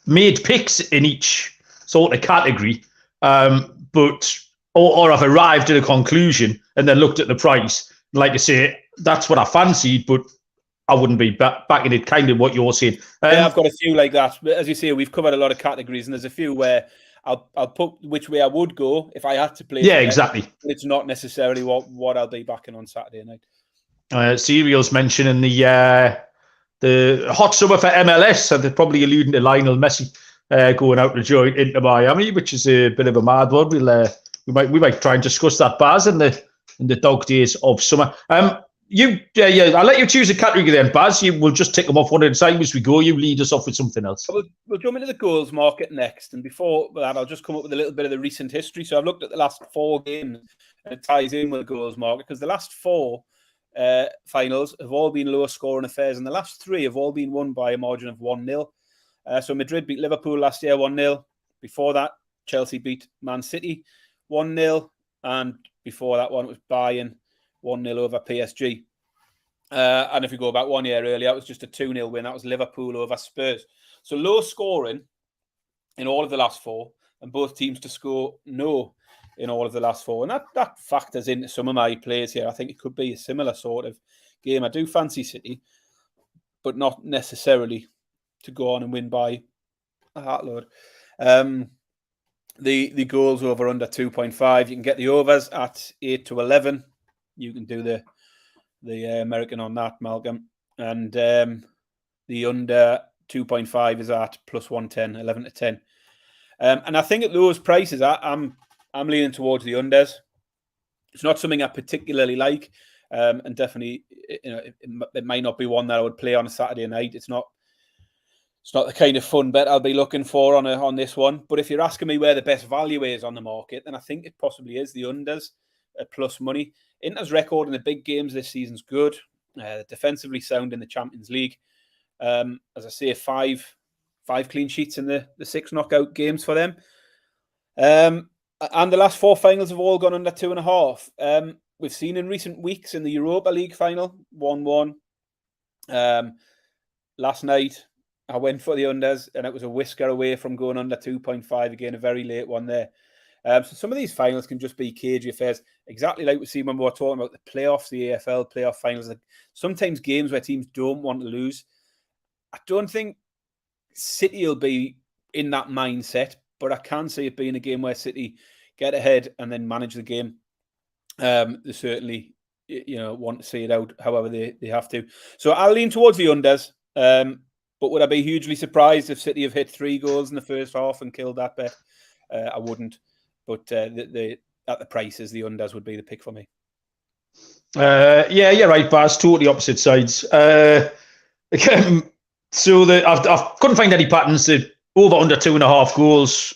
made picks in each sort of category, but I've arrived at a conclusion and then looked at the price. Like I say, that's what I fancied, but I wouldn't be backing it, kind of what you're saying. Yeah, I've got a few like that. But as you say, we've covered a lot of categories, and there's a few where I'll put which way I would go if I had to play. Yeah, exactly. But it's not necessarily what I'll be backing on Saturday night. Serial's mentioning the hot summer for MLS, and they're probably alluding to Lionel Messi going out to join Inter Miami, which is a bit of a mad one. We might try and discuss that, Baz, in the dog days of summer. I'll let you choose a category then, Baz. We'll just tick them off one at a time as we go. You lead us off with something else. We'll jump into the goals market next. And before that, I'll just come up with a little bit of the recent history. So I've looked at the last 4 games, and it ties in with the goals market, because the last 4 finals have all been lower scoring affairs, and the last 3 have all been won by a margin of 1-0. So Madrid beat Liverpool last year 1-0. Before that, Chelsea beat Man City 1-0. And before that one, it was Bayern 1-0 over PSG. And if you go back 1 year earlier, it was just a 2-0 win. That was Liverpool over Spurs. So low scoring in all of the last 4, and both teams to score no in all of the last 4. And that factors into some of my plays here. I think it could be a similar sort of game. I do fancy City, but not necessarily to go on and win by a heartload. The goals over under 2.5. You can get the overs at 8 to 11. You can do the American on that, Malcolm. And the under 2.5 is at plus 110, 11 to 10. And I think at those prices, I'm leaning towards the unders. It's not something I particularly like, and definitely, it might not be one that I would play on a Saturday night. It's not the kind of fun bet I'll be looking for on this one. But if you're asking me where the best value is on the market, then I think it possibly is the unders at plus money. Inter's record in the big games this season's good. Defensively sound in the Champions League. As I say, five clean sheets in the 6 knockout games for them. And the last 4 finals have all gone under 2.5. We've seen in recent weeks in the Europa League final, 1-1. Last night, I went for the unders, and it was a whisker away from going under 2.5 again, a very late one there. So some of these finals can just be cagey affairs, exactly like we see when we were talking about the playoffs, the AFL playoff finals. Like sometimes games where teams don't want to lose. I don't think City will be in that mindset, but I can see it being a game where City get ahead and then manage the game. They certainly, want to see it out however they have to. So I'll lean towards the unders. But would I be hugely surprised if City have hit 3 goals in the first half and killed that bet? I wouldn't. But at the prices, the unders would be the pick for me. Yeah, you're right, Baz. Totally opposite sides. So I couldn't find any patterns. Over under 2.5 goals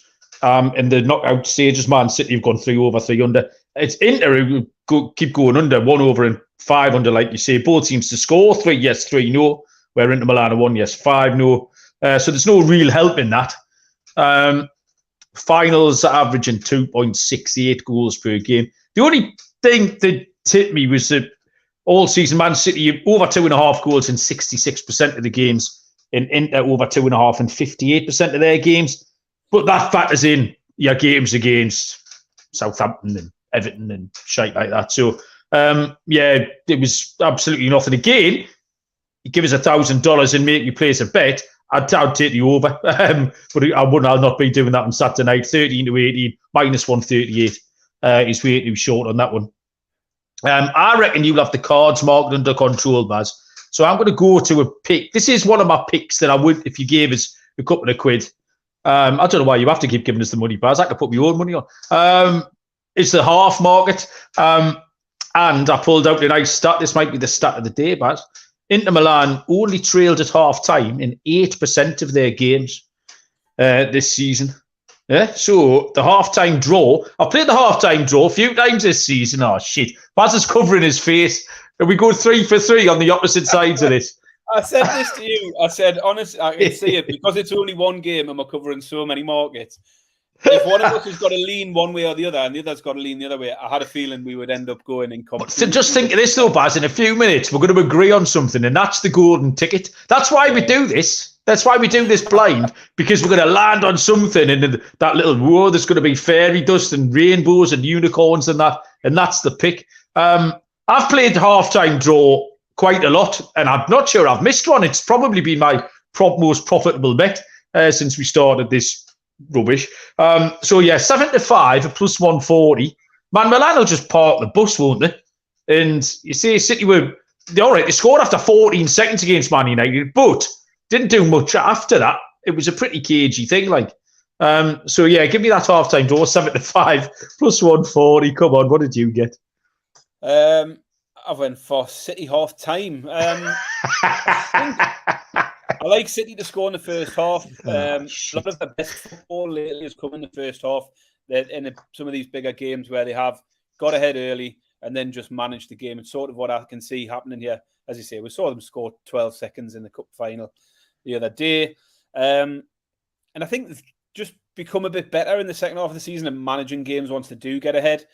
in the knockout stages. Man City have gone 3 over, 3 under. It's Inter who keep going under, 1 over and 5 under, like you say. Both teams to score 3 yes, 3 no. Where Inter Milan are 1 yes, 5 no. So there's no real help in that. Finals are averaging 2.68 goals per game. The only thing that hit me was that all season Man City over 2.5 goals in 66% of the games, in Inter over 2.5 and 58% of their games. But that factors in your games against Southampton and Everton and shite like that. So it was absolutely nothing. Again, you give us $1,000 and make you place a bet, I'd take the over. But I'll not be doing that on Saturday night. 13-18, minus 138 is way too short on that one. I reckon you'll have the cards marked under control, Baz. So I'm going to go to a pick. This is one of my picks that I would, if you gave us a couple of quid. I don't know why you have to keep giving us the money, Baz. I could put my own money on. It's the half market. And I pulled out a nice stat. This might be the stat of the day, Baz. Inter Milan only trailed at half-time in 8% of their games this season. Yeah, so the half-time draw. I've played the half-time draw a few times this season. Oh, shit. Baz is covering his face. And we go 3 for 3 on the opposite sides of this. I said this to you. I said, honestly, I can see it because it's only one game and we're covering so many markets. If one of us has got to lean one way or the other and the other's got to lean the other way, I had a feeling we would end up going in competition. So just think of this though, Baz, in a few minutes, we're going to agree on something, and that's the golden ticket. That's why we do this. That's why we do this blind, because we're going to land on something, and that little row, there's going to be fairy dust and rainbows and unicorns and that's the pick. I've played half-time draw quite a lot, and I'm not sure I've missed one. It's probably been my most profitable bet since we started this rubbish. 7-5 at plus 140. Man, Milan will just park the bus, won't they? And you see, City were all right. They scored after 14 seconds against Man United, but didn't do much after that. It was a pretty cagey thing, like. Give me that half-time draw, 7-5 plus 140. Come on, what did you get? I went for City half-time. I like City to score in the first half. A lot of the best football lately has come in the first half. In some of these bigger games where they have got ahead early and then just managed the game. It's sort of what I can see happening here. As you say, we saw them score 12 seconds in the cup final the other day. And I think they've just become a bit better in the second half of the season and managing games once they do get ahead.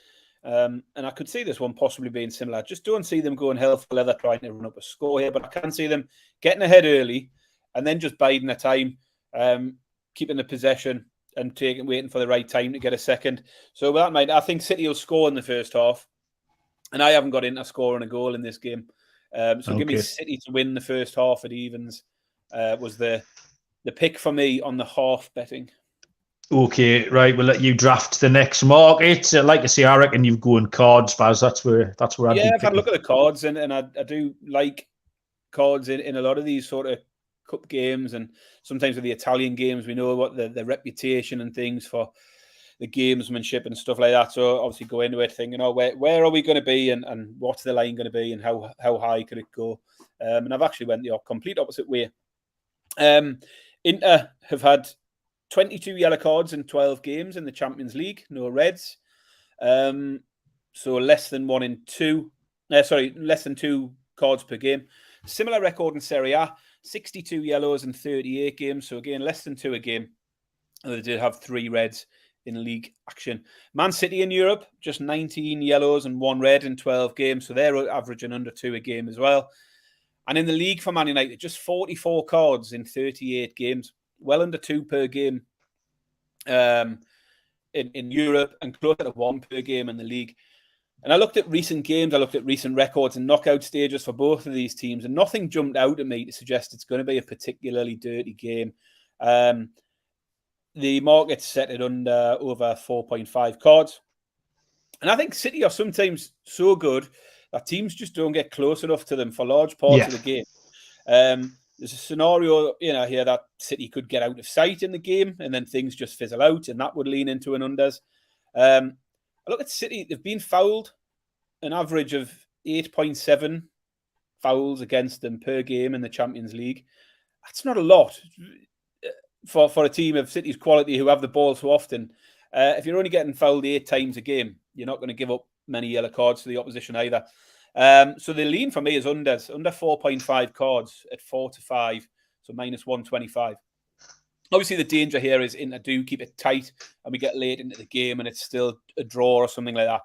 And I could see this one possibly being similar. I just don't see them going hell for leather trying to run up a score here, but I can see them getting ahead early and then just biding their time, keeping the possession and waiting for the right time to get a second. So with that in mind, I think City will score in the first half. And I haven't got Inter scoring a goal in this game. Give me City to win the first half at evens was the pick for me on the half betting. Okay, right. We'll let you draft the next market. Like I say, I reckon you've gone cards, Baz. That's where I'd be I've had a picking. look at the cards, and I do like cards in a lot of these sort of cup games, and sometimes with the Italian games, we know what the reputation and things for the gamesmanship and stuff like that. So obviously go into it thinking, where are we going to be, and what's the line going to be, and how high could it go? And I've actually went the complete opposite way. Inter have had 22 yellow cards in 12 games in the Champions League, no reds. So less than 2 cards per game. Similar record in Serie A, 62 yellows in 38 games. So again, less than 2 a game. And they did have 3 reds in league action. Man City in Europe, just 19 yellows and 1 red in 12 games. So they're averaging under 2 a game as well. And in the league for Man United, just 44 cards in 38 games. Well under 2 per game in Europe, and closer to 1 per game in the league. And I looked at recent games, I looked at recent records and knockout stages for both of these teams, and nothing jumped out at me to suggest it's going to be a particularly dirty game. The market set it under over 4.5 cards. And I think City are sometimes so good that teams just don't get close enough to them for large parts of the game. There's a scenario here that City could get out of sight in the game, and then things just fizzle out, and that would lean into an unders. I look at City, they've been fouled an average of 8.7 fouls against them per game in the Champions League. That's not a lot for a team of City's quality who have the ball so often. If you're only getting fouled 8 times a game, you're not going to give up many yellow cards to the opposition either. So the lean for me is unders, under 4.5 cards at 4-5, so minus 125. Obviously, the danger here is Inter do keep it tight and we get late into the game and it's still a draw or something like that.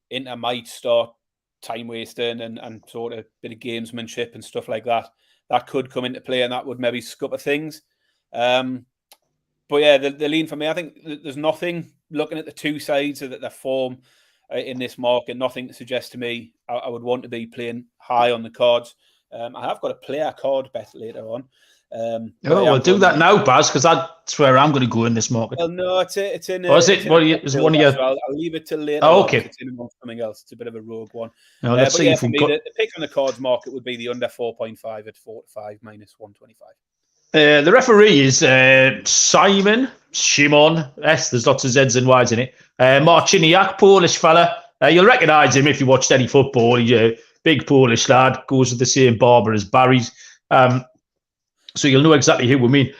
Inter might start time wasting and sort of a bit of gamesmanship and stuff like that. That could come into play and that would maybe scupper things. But yeah, the lean for me, I think there's nothing looking at the two sides of their form in this market, nothing to suggest to me I would want to be playing high on the cards. I have got a player card bet later on. We'll do that now, Baz, because that's where I'm going to go in this market. Well, no, it's in. Is it one of your? I'll leave it till later. Oh, okay. It's in something else. It's a bit of a rogue one. No, let's see if we've got... the pick on the cards market would be the under 4.5 at 4-5 minus 125. The referee is Shimon. Yes, there's lots of Z's and Y's in it. Marciniak, Polish fella. You'll recognise him if you watched any football. He's a big Polish lad. Goes with the same barber as Barry's. So you'll know exactly who we mean.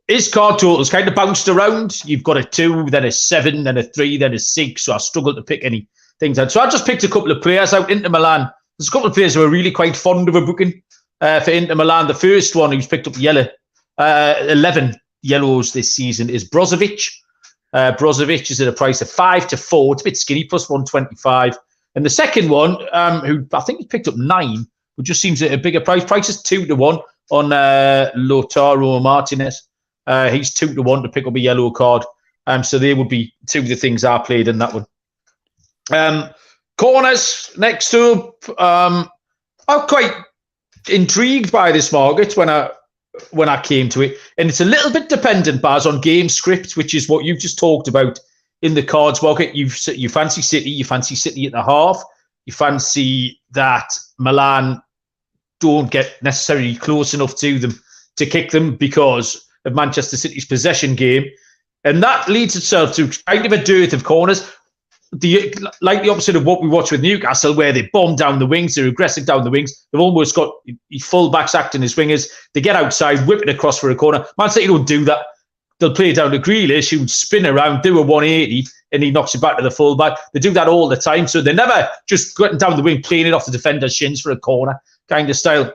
His card total's kind of bounced around. You've got a 2, then a 7, then a 3, then a 6. So I struggled to pick any things out. So I just picked a couple of players out. Inter Milan. There's a couple of players who are really quite fond of a booking for Inter Milan. The first one who's picked up 11 yellows this season is Brozovic. Brozovic is at a price of 5-4. It's a bit skinny, plus 125. And the second one, who I think he picked up 9, which just seems at a bigger price. Price is 2-1 on Lautaro Martinez. He's 2-1 to pick up a yellow card. So they would be 2 of the things I played in that one. Corners next up. I'm quite intrigued by this market when I came to it, and it's a little bit dependent, Baz, on game script, which is what you've just talked about in the cards market. You fancy City, you fancy City at the half, you fancy that Milan don't get necessarily close enough to them to kick them because of Manchester City's possession game, and that leads itself to kind of a dearth of corners. Like the opposite of what we watched with Newcastle, where they bomb down the wings, they're aggressive down the wings. They've almost got full-backs acting as wingers. They get outside, whip it across for a corner. Man City don't do that. They'll play it down to Grealish, who'd spin around, do a 180, and he knocks it back to the full-back. They do that all the time, so they're never just getting down the wing, playing it off the defender's shins for a corner kind of style.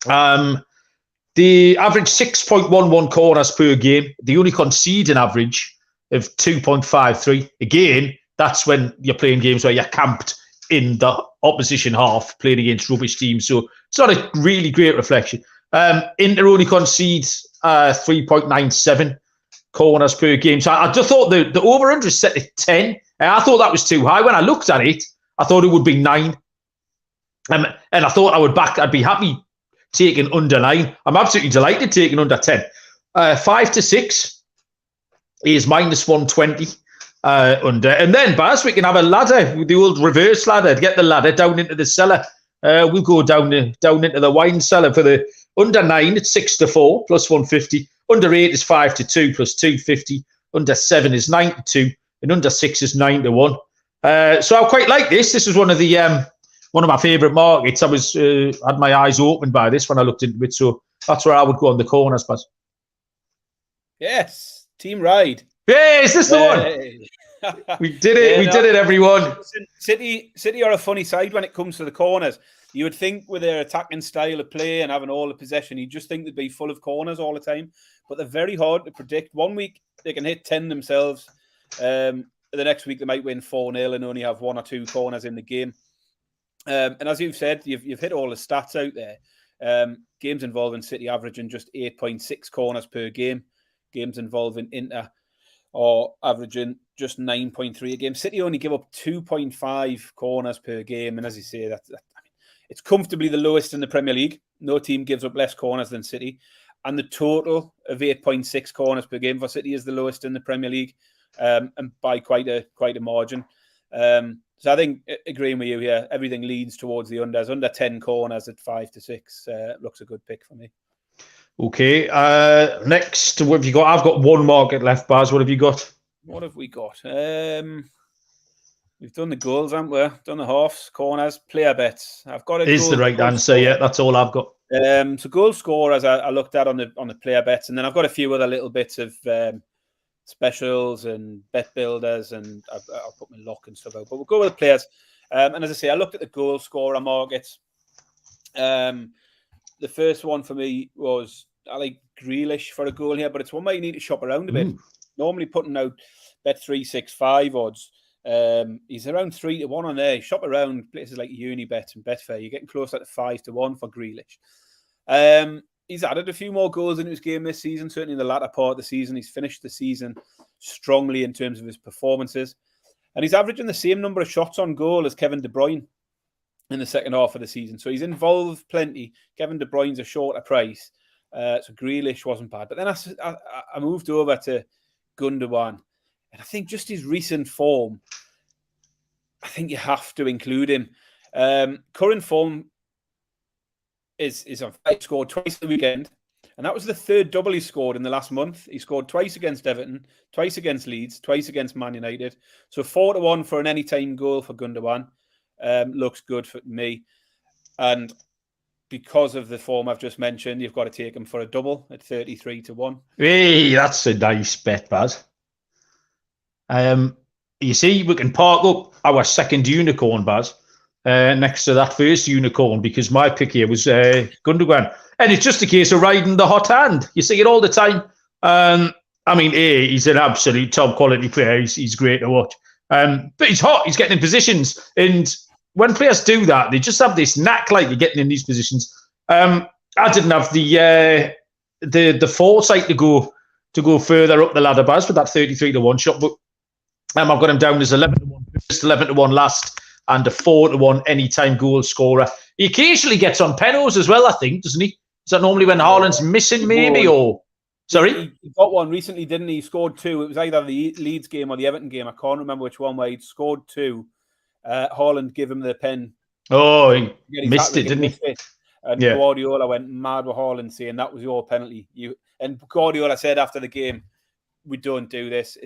The average 6.11 corners per game. They only concede an average of 2.53. Again, that's when you're playing games where you're camped in the opposition half, playing against rubbish teams. So it's not a really great reflection. Inter only concedes 3.97 corners per game. So I just thought the over-under is set at 10. I thought that was too high. When I looked at it, I thought it would be 9. And I thought I'd be happy taking under 9. I'm absolutely delighted taking under 10. 5-6. He is minus 120 under. And then, Baz, we can have a ladder, the old reverse ladder, to get the ladder down into the cellar. We'll go down into the wine cellar for the under 9. It's 6-4 plus 150. Under 8 is 5-2 plus 250. Under 7 is 9-2, and under 6 is 9-1. So I quite like this. This is one of my favourite markets. I was had my eyes open by this when I looked into it. So that's where I would go on the corners, but yes, team ride. Yeah, is this the one? We did it. We did it, everyone. City are a funny side when it comes to the corners. You would think with their attacking style of play and having all the possession, you just think they'd be full of corners all the time. But they're very hard to predict. 1 week they can hit 10 themselves. The next week they might win 4-0 and only have 1 or 2 corners in the game. And as you've said, you've hit all the stats out there. Games involving City averaging just 8.6 corners per game. Games involving Inter are averaging just 9.3 a game. City only give up 2.5 corners per game. And as you say, it's comfortably the lowest in the Premier League. No team gives up less corners than City. And the total of 8.6 corners per game for City is the lowest in the Premier League, and by quite a margin. So I think, agreeing with you here, everything leads towards the unders. Under 10 corners at 5-6 looks a good pick for me. Okay. Next, what have you got? I've got one market left, Baz. What have you got? What have we got? We've done the goals, haven't we? Done the halves, corners, player bets. I've got a is the right answer. Yeah, that's all I've got. So goal scorers I looked at on the player bets, and then I've got a few other little bits of specials and bet builders, and I'll put my lock and stuff out. But we'll go with the players. And as I say, I looked at the goal scorer markets. The first one for me was I like Grealish for a goal here, but it's one where you need to shop around a bit. Normally putting out Bet365 odds. He's around 3-1 on there. Shop around places like Unibet and Betfair. You're getting closer to 5-1 for Grealish. He's added a few more goals into his game this season, certainly in the latter part of the season. He's finished the season strongly in terms of his performances. And he's averaging the same number of shots on goal as Kevin De Bruyne in the second half of the season. So he's involved plenty. Kevin De Bruyne's a shorter price. So Grealish wasn't bad. But then I moved over to Gundogan. And I think just his recent form, I think you have to include him. Current form is on. He scored twice the weekend, and that was the third double he scored in the last month. He scored twice against Everton, twice against Leeds, twice against Man United. So 4-1 for an anytime goal for Gundogan. Looks good for me. And because of the form I've just mentioned, you've got to take him for a double at 33-1. Hey, that's a nice bet, Baz. You see, we can park up our second unicorn, Baz, next to that first unicorn, because my pick here was Gundogan. And it's just a case of riding the hot hand. You see it all the time. I mean, he's an absolute top quality player. He's great to watch. But he's hot. He's getting in positions. And when players do that, they just have this knack like you're getting in these positions. I didn't have the foresight to go further up the ladder, Baz, with that 33-1 shot, but I've got him down as 11-1 first, 11-1 last, and a 4-1 anytime goal scorer. He occasionally gets on penalties as well, I think, doesn't he? Is that normally when Haaland's missing, maybe? Or sorry? He got one recently, didn't he? He scored 2. It was either the Leeds game or the Everton game. I can't remember which one, where he'd scored 2. Haaland gave him the pen. Oh, he missed it, didn't he? And Guardiola went mad with Haaland, saying that was your penalty. And Guardiola said after the game, we don't do this.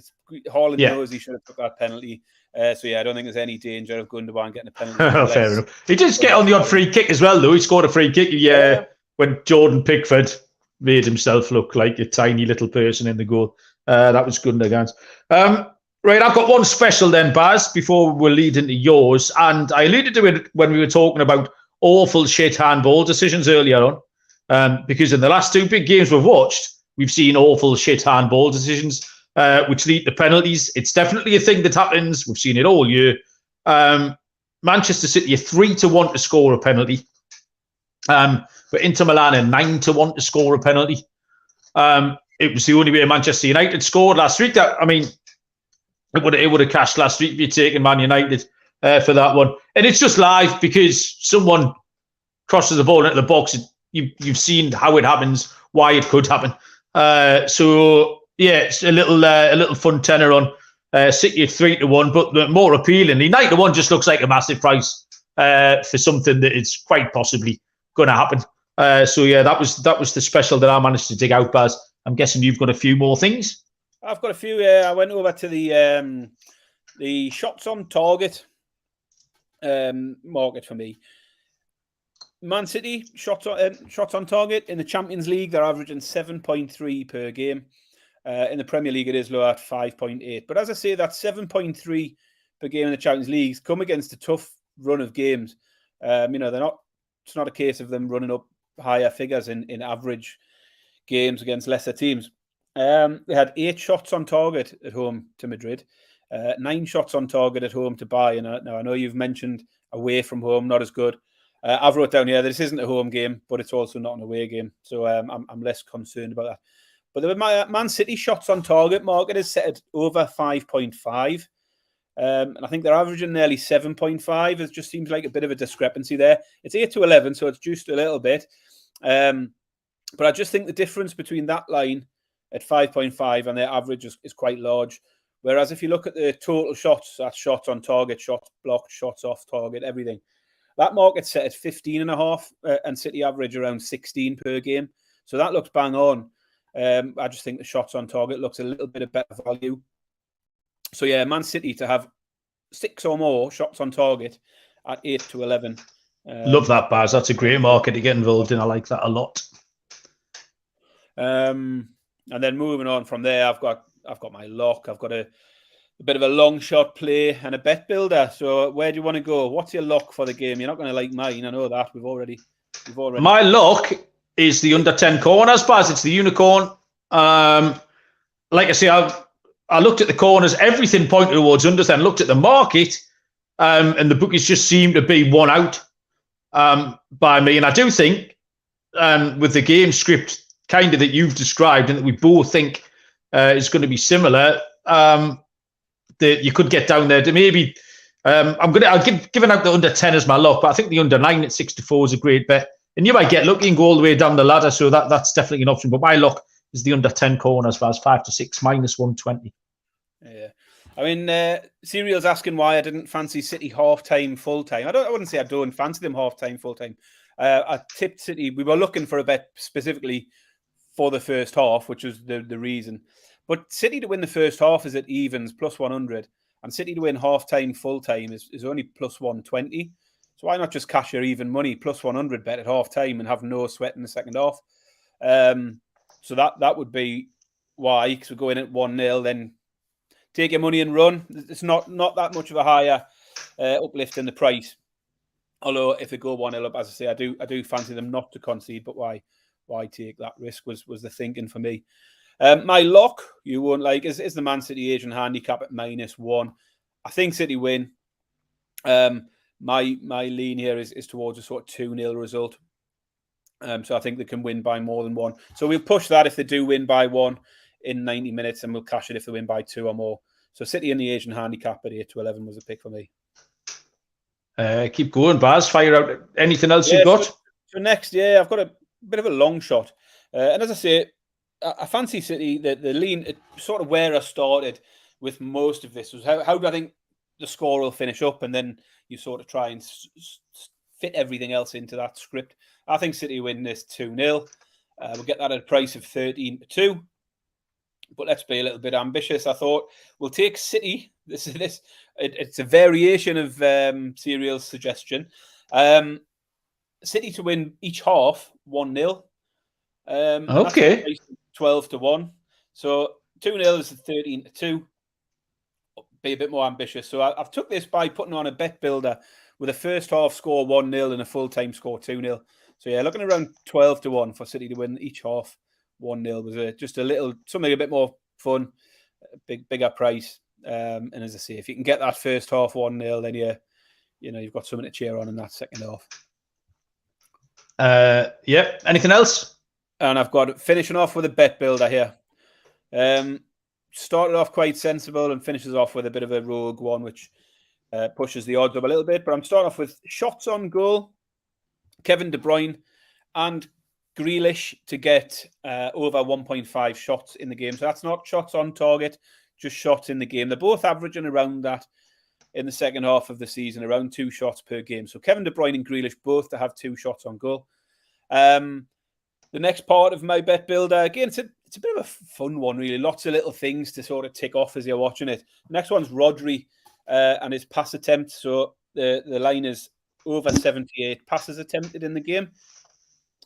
Haaland knows he should have took that penalty. So I don't think there's any danger of Gundogan getting a penalty. Fair enough. He did get on the odd free kick as well, though. He scored a free kick when Jordan Pickford made himself look like a tiny little person in the goal. That was Gundogan's. Right, I've got one special then, Baz, before we'll lead into yours. And I alluded to it when we were talking about awful shit handball decisions earlier on. Because in the last 2 big games we've watched, we've seen awful shit handball decisions, which lead to penalties. It's definitely a thing that happens. We've seen it all year. Manchester City are 3-1 to score a penalty. But Inter Milan are 9-1 to score a penalty. It was the only way Manchester United scored last week. It would have cashed last week if you'd taken Man United for that one. And it's just live because someone crosses the ball into the box. You've seen how it happens, why it could happen. So Yeah, it's a little fun tenner on City at 3-1, but more appealingly, 9-1 just looks like a massive price for something that is quite possibly going to happen. So yeah, that was the special that I managed to dig out, Baz. I'm guessing you've got a few more things. I've got a few. I went over to the shots on target market for me. Man City shots on target in the Champions League, they're averaging 7.3 per game. In the Premier League, it is low at 5.8. But as I say, that 7.3 per game in the Champions League's come against a tough run of games. It's not a case of them running up higher figures in average games against lesser teams. They had 8 shots on target at home to Madrid, 9 shots on target at home to Bayern. Now, I know you've mentioned away from home, not as good. I've wrote down here, this isn't a home game, but it's also not an away game. So I'm less concerned about that. But the Man City shots on target market is set at over 5.5. And I think they're averaging nearly 7.5. It just seems like a bit of a discrepancy there. It's 8-11, so it's just a little bit. But I just think the difference between that line at 5.5 and their average is quite large. Whereas if you look at the total shots, that's shots on target, shots blocked, shots off target, everything. That market's set at 15.5 and City average around 16 per game. So that looks bang on. I just think the shots on target looks a little bit of better value. So yeah, Man City to have 6 or more shots on target at 8-11. Love that, Baz. That's a great market to get involved in. I like that a lot. And then moving on from there, I've got my lock. I've got a bit of a long shot play and a bet builder. So where do you want to go? What's your lock for the game? You're not going to like mine. I know that. We've already. My lock is the under 10 corners, Baz. It's the unicorn. Like I say, I looked at the corners. Everything pointed towards under 10. Looked at the market, and the bookies just seem to be won out by me. And I do think, with the game script kind of that you've described and that we both think is going to be similar, that you could get down there to maybe. I'll giving out the under 10 as my lock, but I think the under 9 at 6-4 is a great bet. And you might get lucky and go all the way down the ladder, so that's definitely an option. But my lock is the under 10 corners, Vaz, 5-6 minus 120. Yeah, I mean, Serial's asking why I didn't fancy City half time, full time. I wouldn't say I don't fancy them half time, full time. I tipped City. We were looking for a bet specifically for the first half, which was the reason. But City to win the first half is at evens plus 100, and City to win half time, full time is only plus 120. So why not just cash your even money plus 100 bet at half time and have no sweat in the second half? So that would be why, because we go in at 1-0, then take your money and run. It's not that much of a higher uplift in the price. Although if they go 1-0 up, as I say, I do fancy them not to concede, but why take that risk was the thinking for me. My lock, you won't like, is the Man City Asian handicap at -1. I think City win. My lean here is towards a sort of 2-0 result. So I think they can win by more than 1. So we'll push that if they do win by 1 in 90 minutes, and we'll cash it if they win by 2 or more. So City in the Asian handicap at 8-11 was a pick for me. Keep going, Baz. Fire out anything else you've got? So next, I've got a bit of a long shot. And as I say, I fancy City. The lean, sort of where I started with most of this was how do I think the score will finish up, and then you sort of try and fit everything else into that script. I think City win this 2-0. We'll get that at a price of 13-2. But let's be a little bit ambitious. I thought we'll take City. It's a variation of Serial's suggestion. City to win each half 1-0. Okay. 12-1. So 2-0 is 13-2. Be a bit more ambitious. So I've took this by putting on a bet builder with a first half score 1-0 and a full time score 2-0. So yeah, looking around 12-1 for City to win each half 1-0 was just a little something a bit more fun, bigger price. And as I say, if you can get that first half 1-0, then you've got something to cheer on in that second half. Yep. Anything else? And I've got finishing off with a bet builder here. Started off quite sensible and finishes off with a bit of a rogue one, which pushes the odds up a little bit. But I'm starting off with shots on goal, Kevin De Bruyne, and Grealish to get over 1.5 shots in the game. So that's not shots on target, just shots in the game. They're both averaging around that in the second half of the season, around 2 shots per game. So Kevin De Bruyne and Grealish both to have 2 shots on goal. The next part of my bet builder, again, it's a bit of a fun one, really. Lots of little things to sort of tick off as you're watching it. Next one's Rodri and his pass attempt. So the line is over 78 passes attempted in the game.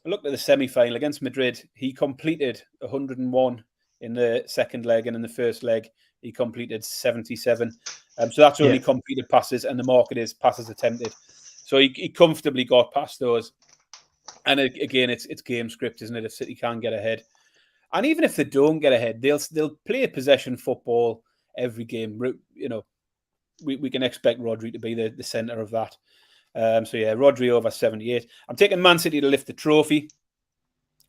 I looked at the semi-final against Madrid. He completed 101 in the second leg, and in the first leg, he completed 77. So that's only completed passes, and the market is passes attempted. So he comfortably got past those. And again, it's game script, isn't it? If City can get ahead, and even if they don't get ahead, they'll play possession football every game. You know, we can expect Rodri to be the centre of that. So yeah, Rodri over 78. I'm taking Man City to lift the trophy,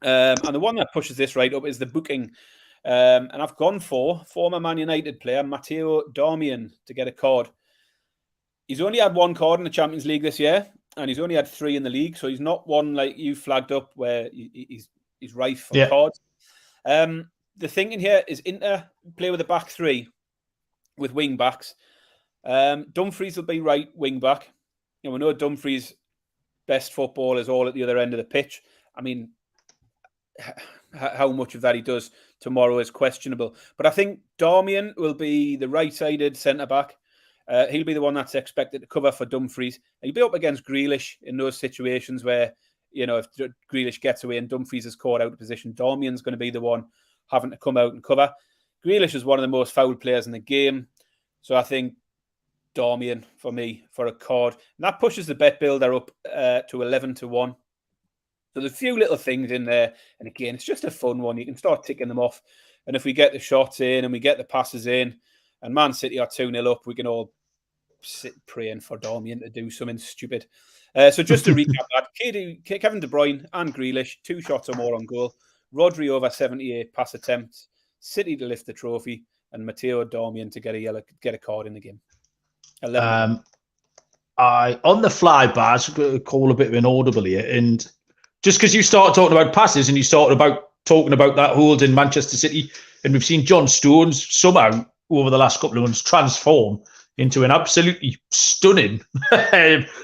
and the one that pushes this right up is the booking. And I've gone for former Man United player Matteo Darmian to get a card. He's only had 1 card in the Champions League this year, and he's only had 3 in the league. So he's not one like you flagged up where he's rife for cards. The thinking here is Inter play with a back 3 with wing backs. Dumfries will be right wing back. You know, we know Dumfries' best football is all at the other end of the pitch. I mean, how much of that he does tomorrow is questionable. But I think Darmian will be the right-sided centre-back. He'll be the one that's expected to cover for Dumfries. He'll be up against Grealish in those situations where, you know, if Grealish gets away and Dumfries is caught out of position, Darmian's going to be the one having to come out and cover. Grealish is one of the most fouled players in the game. So I think Darmian for me for a card. And that pushes the bet builder up to 11 to 1. So there's a few little things in there. And again, it's just a fun one. You can start ticking them off. And if we get the shots in and we get the passes in and Man City are 2-0 up, we can all sit praying for Darmian to do something stupid. So just to recap that, Kevin De Bruyne and Grealish, 2 shots or more on goal. Rodri over 78 pass attempts. City to lift the trophy. And Matteo Darmian to get a card in the game. 11. On the fly, Baz, call a bit of an audible here, and just because you start talking about passes and you start talking about that hold in Manchester City, and we've seen John Stones somehow over the last couple of months transform into an absolutely stunning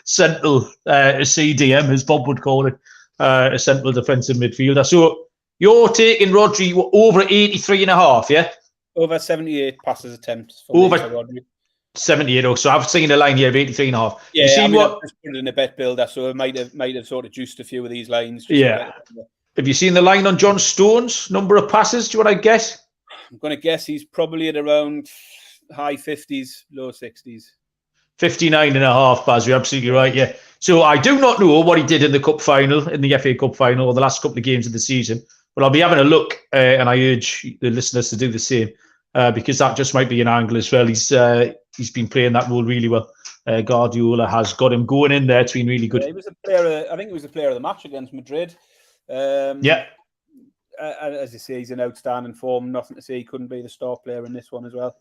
central CDM, as Bob would call it, a central defensive midfielder. So you're taking Rodri over 83.5, yeah? Over 78 passes attempts. Over Rodri. 78. So I've seen a line here of 83.5. Yeah, you seen I've just put it in a bet builder, so it might have sort of juiced a few of these lines. Have you seen the line on John Stones' number of passes? Do you want to guess? I'm going to guess he's probably at around high 50s, low 60s. 59.5, Baz. You're absolutely right, yeah. So I do not know what he did in the cup final, in the FA Cup final, or the last couple of games of the season, but I'll be having a look, and I urge the listeners to do the same, because that just might be an angle as well. He's been playing that role really well. Guardiola has got him going in there. It's been really good. He was a player. I think he was the player of the match against Madrid. As you say, he's in outstanding form. Nothing to say he couldn't be the star player in this one as well.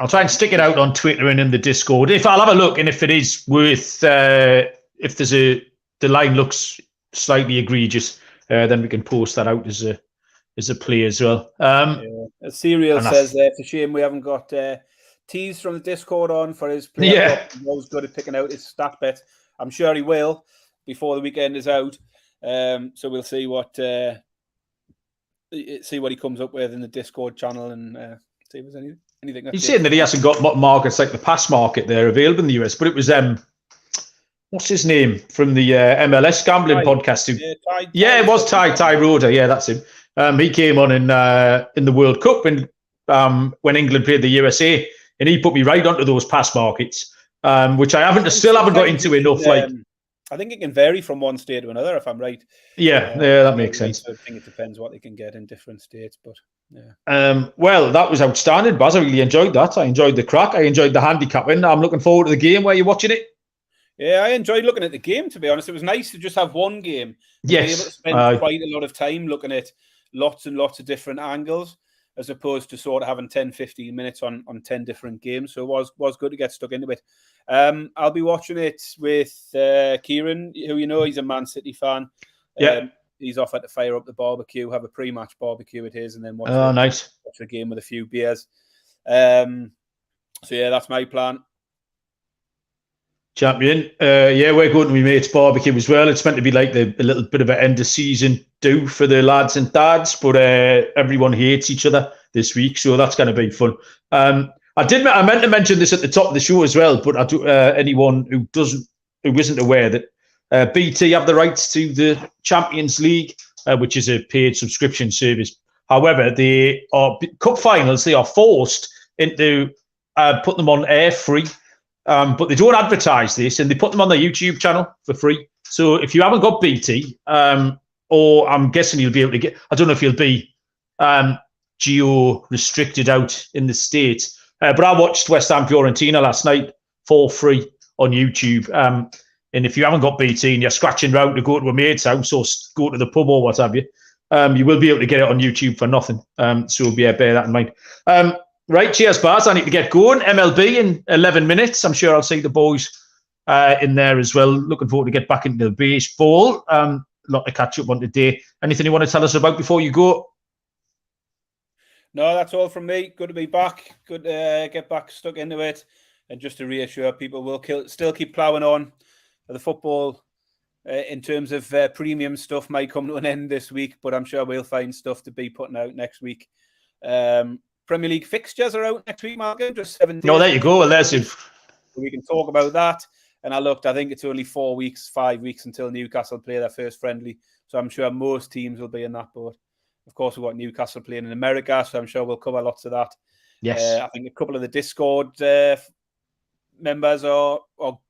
I'll try and stick it out on Twitter and in the Discord. I'll have a look, and if it is worth, if the line looks slightly egregious, then we can post that out as a play as well. As Serial says there, it's a shame we haven't got Tease from the Discord on for his play. Yeah. He's always good at picking out his stat bet. I'm sure he will before the weekend is out. So we'll see what he comes up with in the Discord channel and see if there's anything. He's saying that he hasn't got markets like the pass market there available in the US, but it was what's his name from the MLS gambling podcast? It was Ty Roeder. Yeah, that's him. He came on in the World Cup and when England played the USA, and he put me right onto those pass markets, which I still haven't got into enough. I think it can vary from one state to another, if I'm right. Yeah, that makes sense. I think it depends what they can get in different states, but yeah. Well, that was outstanding, Baz. I really enjoyed that. I enjoyed the crack. I enjoyed the handicapping. I'm looking forward to the game. Where you're watching it? Yeah, I enjoyed looking at the game, to be honest. It was nice to just have one game. Yes. Be able to spend quite a lot of time looking at lots and lots of different angles, as opposed to sort of having 10, 15 minutes on 10 different games. So it was good to get stuck into it. I'll be watching it with Kieran, who you know, he's a Man City fan. Yeah. he's offered to fire up the barbecue, have a pre-match barbecue at his, and then watch the game with a few beers. So yeah, that's my plan. Champion. Yeah, we're going to my mate's barbecue as well. It's meant to be like a little bit of an end of season do for the lads and dads, but everyone hates each other this week, so that's going to be fun. I meant to mention this at the top of the show as well, but anyone who isn't aware that BT have the rights to the Champions League, which is a paid subscription service. However, they are cup finals. They are forced into put them on air free. But they don't advertise this, and they put them on their YouTube channel for free. So if you haven't got BT, or I'm guessing you'll be able to get, I don't know if you'll be geo-restricted out in the States, but I watched West Ham Fiorentina last night for free on YouTube. And if you haven't got BT and you're scratching around to go to a mate's house or go to the pub or what have you, you will be able to get it on YouTube for nothing. So yeah, bear that in mind. Right, cheers, Baz. I need to get going. MLB in 11 minutes. I'm sure I'll see the boys in there as well. Looking forward to get back into the baseball. A lot to catch up on today. Anything you want to tell us about before you go? No, that's all from me. Good to be back. Good to get back stuck into it. And just to reassure people, we'll still keep ploughing on. The football, in terms of premium stuff, might come to an end this week, but I'm sure we'll find stuff to be putting out next week. Premier League fixtures are out next week, Malcolm. Just 7 days. No, there you go. Well, there's it. We can talk about that. And I think it's only 5 weeks until Newcastle play their first friendly. So I'm sure most teams will be in that boat. Of course, we've got Newcastle playing in America, so I'm sure we'll cover lots of that. Yes. I think a couple of the Discord members are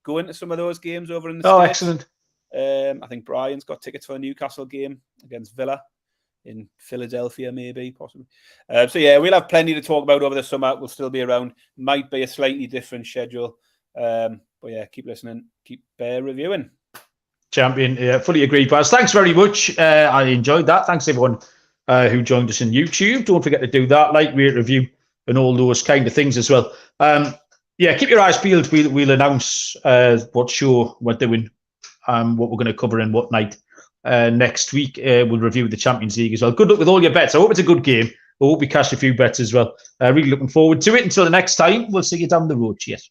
going to some of those games over in the States. Excellent. I think Brian's got tickets for a Newcastle game against Villa in Philadelphia, maybe, possibly. So yeah, we'll have plenty to talk about over the summer. We'll still be around. Might be a slightly different schedule. But yeah, keep listening, keep reviewing. Champion, yeah, fully agree, Baz. Thanks very much. I enjoyed that. Thanks everyone who joined us on YouTube. Don't forget to do that, like, rate, review, and all those kind of things as well. Yeah, keep your eyes peeled. We'll announce what show we're doing, what we're going to cover and what night. Next week, we'll review the Champions League as well. Good luck with all your bets. I hope it's a good game. I hope we cash a few bets as well. Really looking forward to it. Until the next time, we'll see you down the road. Cheers.